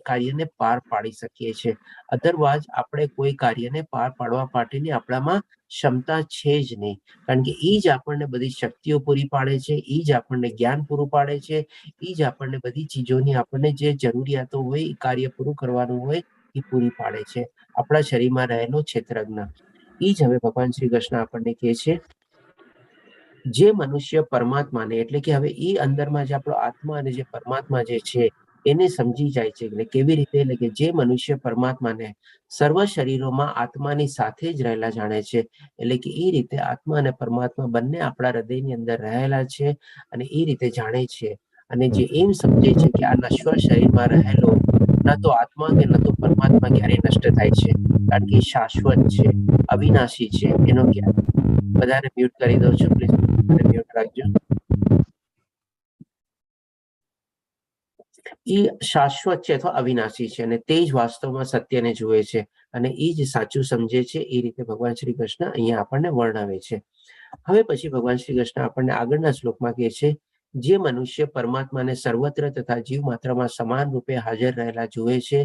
કાર્યને પાર પાડી શકીએ છીએ. અધરવાઇઝ આપણે કોઈ કાર્યને પાર પાડવા માટેની આપણામાં ક્ષમતા છે જ નહીં, કારણ કે ઈ જ આપણને બધી શક્તિઓ પૂરી પાડે છે, ઈ જ આપણને જ્ઞાન પૂરું પાડે છે, ઈ જ આપણને બધી ચીજોની આપણને જે જરૂરિયાતો હોય એ કાર્ય પૂરું કરવાનું હોય એ પૂરી પાડે છે. આપણા શરીરમાં રહેલો ક્ષેત્રજ્ઞ ઈ જ હવે ભગવાન શ્રી કૃષ્ણ આપણને કહે છે, જે મનુષ્ય પરમાત્માને એટલે કે હવે ઈ અંદરમાં જે આપણો આત્મા અને જે પરમાત્મા જે છે એને સમજી જાય છે. એટલે કેવી રીતે? એટલે કે જે મનુષ્ય પરમાત્માને સર્વ શરીરોમાં આત્માની સાથે જ રહેલા જાણે છે, એટલે કે એ રીતે આત્મા અને પરમાત્મા બંને આપણા હૃદયની અંદર રહેલા છે અને એ રીતે જાણે છે, અને જે એમ સમજે છે કે આ નશ્વર શરીરમાં રહેલો ન તો આત્મા કે ન તો પરમાત્મા ક્યારેય નષ્ટ થાય છે, કારણ કે શાશ્વત છે, અવિનાશી છે. એનો જ્ઞાન બધાને મ્યુટ કરી દઉં છું, પ્લીઝ મ્યુટ રાખજો. એ શાશ્વત છે અથવા અવિનાશી છે, અને તે જ વાસ્તવમાં સત્યને જુએ છે અને એ જ સાચું સમજે છે. એ રીતે ભગવાન શ્રી કૃષ્ણ અહીંયા આપણને વર્ણવે છે. હવે પછી ભગવાન શ્રી કૃષ્ણ આપણને આગળના શ્લોકમાં કહે છે, જે મનુષ્ય પરમાત્માને સર્વત્ર તથા જીવ માત્રમાં સમાન રૂપે હાજર રહેલા જુએ છે,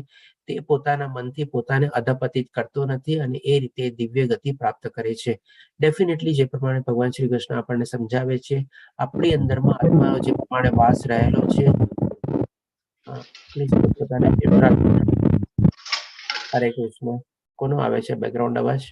તે પોતાના મનથી પોતાને અધપતિત કરતો નથી અને એ રીતે દિવ્ય ગતિ પ્રાપ્ત કરે છે. ડેફિનેટલી જે પ્રમાણે ભગવાન શ્રી કૃષ્ણ આપણને સમજાવે છે, આપણી અંદરમાં આત્માનો જે પ્રમાણે વાસ રહેલો છે, પ્લીઝ પોતાને મ્યુટ રાખો. હરે કૃષ્ણ. કોનો આવે છે બેકગ્રાઉન્ડ અવાજ?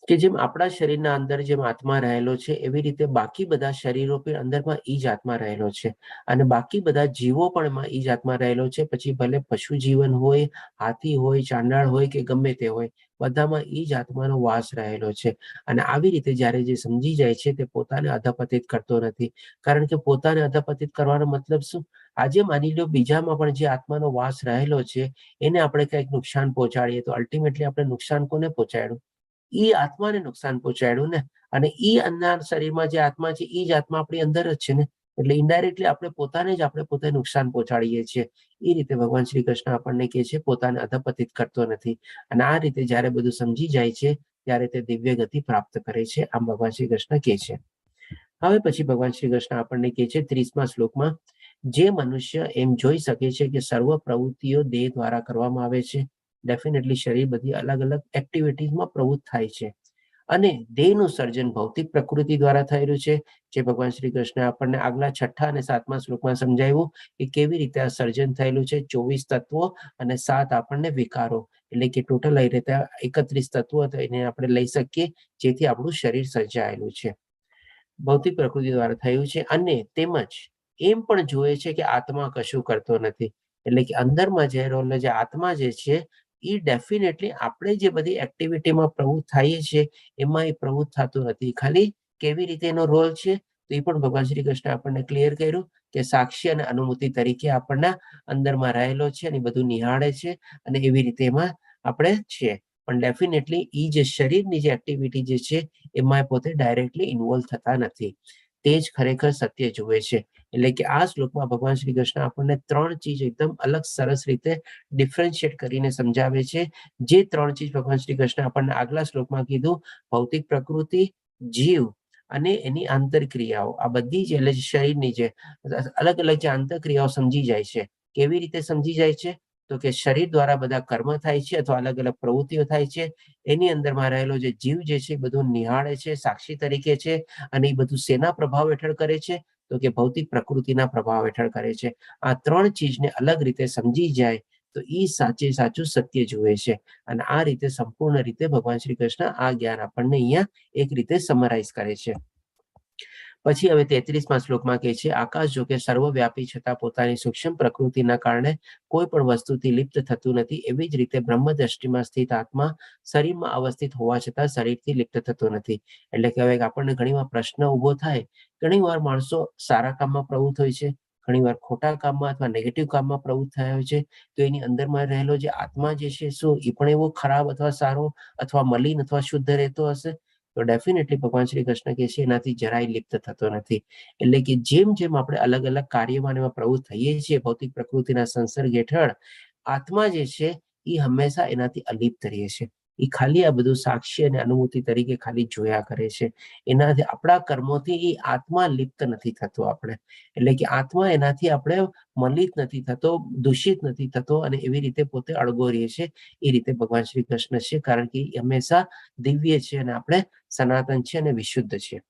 કે જેમ આપણા શરીરના અંદર જેમ આત્મા રહેલો છે, એવી રીતે બાકી બધા શરીરો પણ અંદરમાં ઈ જ આત્મા રહેલો છે, અને બાકી બધા જીવો પણ એમાં ઈ જ આત્મા રહેલો છે. પછી ભલે પશુ જીવન હોય, હાથી હોય, ચાંડાળ હોય કે ગમે તે હોય, બધામાં ઈ જ આત્માનો વાસ રહેલો છે. અને આવી રીતે જ્યારે જે સમજી જાય છે, તે પોતાને અધપતિત કરતો નથી, કારણ કે પોતાને અધપતિત કરવાનો મતલબ શું? આજે માની લો બીજામાં પણ જે આત્માનો વાસ રહેલો છે, એને આપણે કંઈક નુકસાન પહોંચાડીએ તો અલ્ટિમેટલી આપણે નુકસાન કોને પહોંચાડ્યું? ઈ આત્માને નુકસાન પહોંચાડ્યું ને. અને ઈ અંદર શરીરમાં જે આત્મા છે, ઈ જ આત્મા આપણી અંદર જ છે ને. એટલે ઇનડાયરેક્ટલી આપણે પોતે નુકસાન પહોંચાડીએ છીએ. એ રીતે ભગવાન શ્રી કૃષ્ણ આપણને કહે છે, પોતાને અધપતિત કરતો નથી. અને આ રીતે જ્યારે બધું સમજી જાય છે, ત્યારે તે દિવ્ય ગતિ પ્રાપ્ત કરે છે. આમ ભગવાન શ્રી કૃષ્ણ કહે છે. હવે પછી ભગવાન શ્રી કૃષ્ણ આપણને કહે છે 30મા શ્લોકમાં, જે મનુષ્ય એમ જોઈ શકે છે કે સર્વ પ્રવૃત્તિઓ દેહ દ્વારા કરવામાં આવે છે, ડેફિનેટલી શરીર બધી અલગ અલગ એક્ટિવિટીઝમાં પ્રવૃત્ત થાય છે, અને દેહનું સર્જન ભૌતિક પ્રકૃતિ દ્વારા થયેલું છે. જે ભગવાન શ્રી કૃષ્ણ આપણને આગલા 6 અને 7મા શ્લોકમાં સમજાવ્યું કે કેવી રીતે આ સર્જન થયેલું છે. 24 તત્વો અને 7 આપણને વિકારો, એટલે કે ટોટલ લઈ રીતે 31 તત્વો એને આપણે લઈ શકીએ, જેથી આપણું શરીર સર્જાયેલું છે, ભૌતિક પ્રકૃતિ દ્વારા થયું છે. અને તેમજ એમ પણ જોયે છે કે આત્મા કશું કરતો નથી, એટલે કે અંદરમાં જે રહેલો જે આત્મા જે છે, એ ડેફિનેટલી આપણે જે બધી એક્ટિવિટીમાં પ્રવૃત્ત થઈએ છીએ, એમાં એ પ્રવૃત્ત થતું નથી. ખાલી કેવી રીતે એનો રોલ છે, તો એ પણ ભગવાન શ્રી કૃષ્ણ આપણને ક્લિયર કર્યું કે સાક્ષી અને અનુમતિ તરીકે આપણના અંદરમાં રહેલો છે, અને બધું નિહાળે છે, અને એવી રીતે એમાં આપણે છીએ. પણ ડેફિનેટલી એ જે શરીરની જે એક્ટિવિટી જે છે, એમાં પોતે ડાયરેક્ટલી ઇન્વોલ્વ થતા નથી. તે જ ખરેખર સત્ય જુએ છે. એટલે કે આ શ્લોકમાં ભગવાન શ્રી કૃષ્ણ આપણને 3 ચીજ એકદમ અલગ સરસ રીતે ડિફરન્શિએટ કરીને સમજાવે છે. જે 3 ચીજ ભગવાન શ્રી કૃષ્ણ આપણને આગલા શ્લોકમાં કીધું, ભૌતિક પ્રકૃતિ, જીવ અને એની આંતરક્રિયાઓ, આ બધી જ એટલે શરીરની જે અલગ અલગ જે આંતરક્રિયાઓ સમજી જાય છે. કેવી રીતે સમજી જાય છે? તો કે શરીર દ્વારા બધા કર્મ થાય છે અથવા અલગ અલગ પ્રવૃત્તિઓ થાય છે, એની અંદરમાં રહેલો જે જીવ જે છે, બધું નિહાળે છે, સાક્ષી તરીકે છે, અને એ બધું શેના પ્રભાવ હેઠળ કરે છે? તો કે ભૌતિક પ્રકૃતિના પ્રભાવ હેઠળ કરે છે. આ 3 ચીજને અલગ રીતે સમજી જાય તો એ સાચું સત્ય જુએ છે. અને આ રીતે સંપૂર્ણ રીતે ભગવાન શ્રી કૃષ્ણ આ જ્ઞાન આપણને અહીંયા એક રીતે સમરાઈઝ કરે છે. પછી હવે 33મા શ્લોકમાં કહે છે, આકાશ જો કે સર્વવ્યાપી છતાં પોતાની સૂક્ષ્મ પ્રકૃતિના કારણે કોઈ પણ વસ્તુથી લિપ્ત થતું નથી, એવી જ રીતે બ્રહ્મ દ્રષ્ટિમાં સ્થિત આત્મા શરીરમાં અવસ્થિત હોવા છતાં શરીરથી લિપ્ત થતો નથી. એટલે કે હવે આપણને ઘણીવાર પ્રશ્ન ઉભો થાય, ઘણીવાર માણસો સારા કામમાં પ્રવૃત્ત હોય છે, ઘણીવાર ખોટા કામમાં અથવા નેગેટિવ કામમાં પ્રવૃત્ત થયા હોય છે. તો એની અંદરમાં રહેલો જે આત્મા જે છે, શું એ પણ એવો ખરાબ અથવા સારો અથવા મલિન અથવા શુદ્ધ રહેતો હશે? તો ડેફિનેટલી ભગવાન શ્રી કૃષ્ણ કહે છે, એનાથી જરાય લિપ્ત થતો નથી. એટલે કે જેમ જેમ આપણે અલગ અલગ કાર્યમાં એમાં પ્રવૃત્ત થઈએ છીએ ભૌતિક પ્રકૃતિના સંસર્ગ હેઠળ, આત્મા જે છે એ હંમેશા એનાથી અલિપ્ત રહે છે. એ ખાલી આ બધું સાક્ષી અને અનુભૂતિ તરીકે ખાલી જોયા કરે છે. એનાથી આપણા કર્મોથી એ આત્મા લિપ્ત નથી થતો આપણે, એટલે કે આત્મા એનાથી આપણે મલિત નથી થતો, દૂષિત નથી થતો અને એવી રીતે પોતે અળગો રહે છે. એ રીતે ભગવાન શ્રી કૃષ્ણ છે, કારણ કે એ હંમેશા દિવ્ય છે અને આપણે સનાતન છે અને વિશુદ્ધ છે.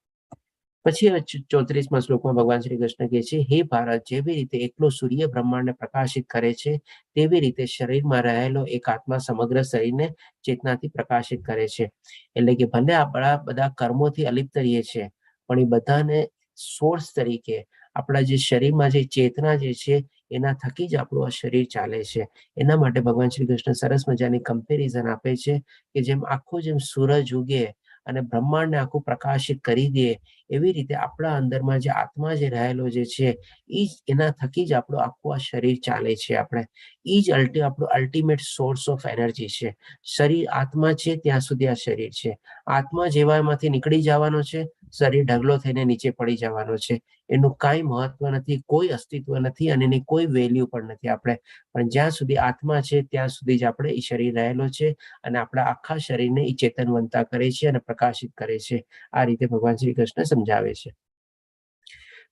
પછી 34મા શ્લોકમાં ભગવાન શ્રી કૃષ્ણ કહે છે, હે ભારત, જેવી રીતે એકલો સૂર્ય બ્રહ્માંડને પ્રકાશિત કરે છે, તેવી રીતે શરીરમાં રહેલો એક આત્મા સમગ્ર શરીરને ચેતનાથી પ્રકાશિત કરે છે. એટલે કે ભલે આપણા બધા કર્મોથી અલિપ્ત રહીએ છીએ, પણ એ બધાને સોર્સ તરીકે આપણા જે શરીરમાં જે ચેતના જે છે એના થકી જ આપણું આ શરીર ચાલે છે. એના માટે ભગવાન શ્રી કૃષ્ણ સરસ મજાની કમ્પેરિઝન આપે છે કે જેમ આખું જેમ સૂરજ ઉગે અને બ્રહ્માંડને આખું પ્રકાશિત કરી દે, એવી રીતે આપણા અંદરમાં જે આત્મા જે રહેલો જે છે એ જ એના થકી જ આપણું આખું આ શરીર ચાલે છે. આપણે એ જ આપણું અલ્ટિમેટ સોર્સ ઓફ એનર્જી છે. શરીર આત્મા છે ત્યાં સુધી આ શરીર છે. આત્મા જેવા એમાંથી નીકળી જવાનો છે, શરીર ઢગલો થઈને નીચે પડી જવાનો છે. એનું કાંઈ મહત્વ નથી, કોઈ અસ્તિત્વ નથી અને એની કોઈ વેલ્યુ પણ નથી. આપણે પણ જ્યાં સુધી આત્મા છે ત્યાં સુધી જ આપણે એ શરીર રહેલો છે અને આપણા આખા શરીરને એ ચેતનવંતા કરે છે અને પ્રકાશિત કરે છે. આ રીતે ભગવાન શ્રી કૃષ્ણ સમજાવે છે.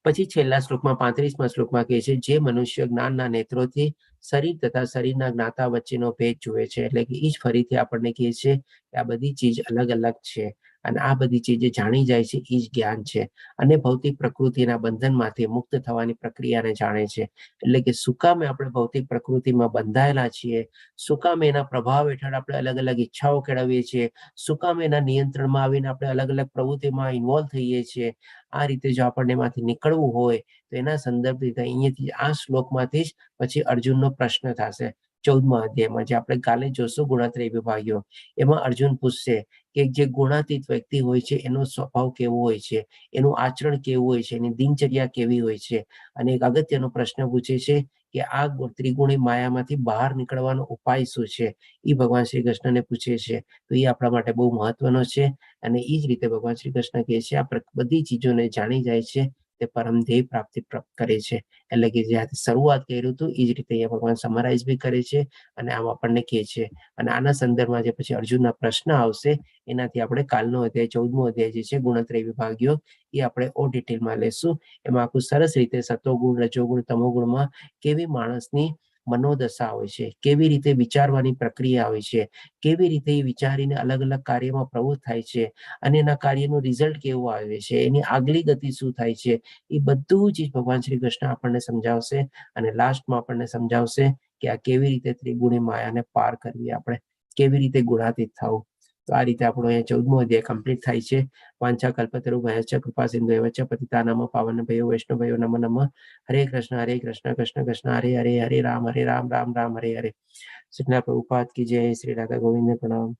પછી છેલ્લા શ્લોકમાં 35મા શ્લોકમાં કહે છે, જે મનુષ્ય જ્ઞાનના નેત્રોથી શરીર તથા શરીરના જ્ઞાતા વચ્ચેનો ભેદ જુએ છે. એટલે કે એ જ ફરીથી આપણને કહે છે કે આ બધી ચીજ અલગ અલગ છે અને આ બધી ચીજ જાણી જાય છે એ જ જ્ઞાન છે. અને ભૌતિક પ્રકૃતિના બંધનમાંથી મુક્ત થવાની પ્રક્રિયાને જાણે છે. એટલે કે શું કામ આપણે ભૌતિક પ્રકૃતિમાં બંધાયેલા છીએ, શું કામ એના પ્રભાવ હેઠળ આપણે અલગ અલગ ઈચ્છાઓ કેળવીએ છીએ, શું કામ એના નિયંત્રણમાં આવીને આપણે અલગ અલગ પ્રવૃત્તિમાં ઇન્વોલ્વ થઈએ છીએ. આ રીતે જો આપણને એમાંથી નીકળવું હોય તો એના સંદર્ભથી અહીંયાથી આ શ્લોકમાંથી જ પછી અર્જુનનો પ્રશ્ન થશે. 14મા અધ્યાયમાં જે આપણે કાલે જોશું ગુણત્રય વિભાગીય, એમાં અર્જુન પૂછશે કે જે ગુણાતીત વ્યક્તિ હોય છે એનો સ્વભાવ કેવો હોય છે, એનું આચરણ કેવું હોય છે, એની દિનચર્યા કેવી હોય છે. અને એક અગત્યનો પ્રશ્ન પૂછે છે કે આ ત્રિગુણી માયામાંથી બહાર નીકળવાનો ઉપાય શું છે. એ ભગવાન શ્રી કૃષ્ણને પૂછે છે. તો એ આપણા માટે બહુ મહત્વનો છે. અને એ જ રીતે ભગવાન શ્રી કૃષ્ણ કહે છે આ બધી ચીજોને જાણી જાય છે તે પરમ ધ્યેય પ્રાપ્તિ પ્રાપ્ત કરે છે. એટલે કે જ્યાંથી શરૂઆત કર્યું હતું એ જ રીતે અહીંયા ભગવાન સમરાઇઝ બી કરે છે અને આમ આપણને કહે છે. અને આના સંદર્ભમાં જે પછી અર્જુનના પ્રશ્ન આવશે એનાથી આપણે કાલનો અધ્યાય 14મો અધ્યાય જે છે ગુણત્રય વિભાગીય, એ આપણે ઓ ડિટેલમાં લેશું. એમાં આખું સરસ રીતે સતોગુણ, રજોગુણ, તમોગુણમાં કેવી માણસની મનોદશા હોય છે, કેવી રીતે વિચારવાની પ્રક્રિયા હોય છે, કેવી રીતે એ વિચારીને અલગ અલગ કાર્યમાં પ્રવૃત્ત થાય છે અને એના કાર્યનું રિઝલ્ટ કેવું આવે છે, એની આગલી ગતિ શું થાય છે, એ બધું જ ભગવાન શ્રી કૃષ્ણ આપણને સમજાવશે. અને લાસ્ટમાં આપણને સમજાવશે કે આ કેવી રીતે ત્રિગુણી માયાને પાર કરવી, આપણે કેવી રીતે ગુણાતીત થવું. તો આ રીતે આપણો અહીંયા 14મો અધ્યાય કમ્પ્લીટ થાય છે. વાંછા કલ્પતરુભ્યશ્ચ કૃપા સિંધુભ્યશ્ચ પતિતાનાં પાવનેભ્યો વૈષ્ણવભ્યો નમો નમઃ. હરે કૃષ્ણ કૃષ્ણ કૃષ્ણ હરે હરે, હરે રામ રામ રામ હરે હરે. શ્રીના પ્રભુપાદ કી જય. શ્રી રાધા ગોવિંદને પ્રણામ.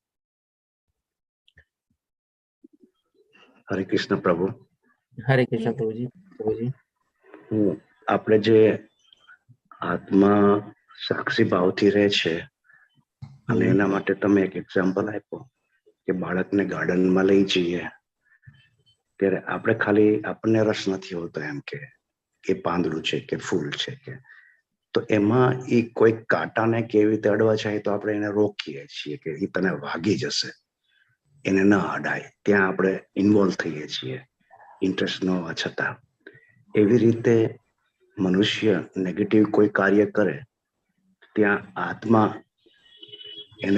હરે કૃષ્ણ પ્રભુ. હરે કૃષ્ણ પ્રભુજી. આપણે જે આત્મા સાક્ષી ભાવથી રહે છે અને એના માટે તમે એક એક્ઝામ્પલ આપ્યો કે બાળકને ગાર્ડનમાં લઈ જઈએ ત્યારે આપણે ખાલી આપણને રસ નથી હોતો એમ કે એ પાંદડું છે કે ફૂલ છે કે, તો એમાં એ કોઈ કાંટાને કેવી રીતે અડવા જાય તો આપણે એને રોકીએ છીએ કે એ તને વાગી જશે, એને ન અડાય, ત્યાં આપણે ઇન્વોલ્વ થઈએ છીએ ઇન્ટરેસ્ટ ન હોવા છતાં. એવી રીતે મનુષ્ય નેગેટિવ કોઈ કાર્ય કરે ત્યાં આત્મા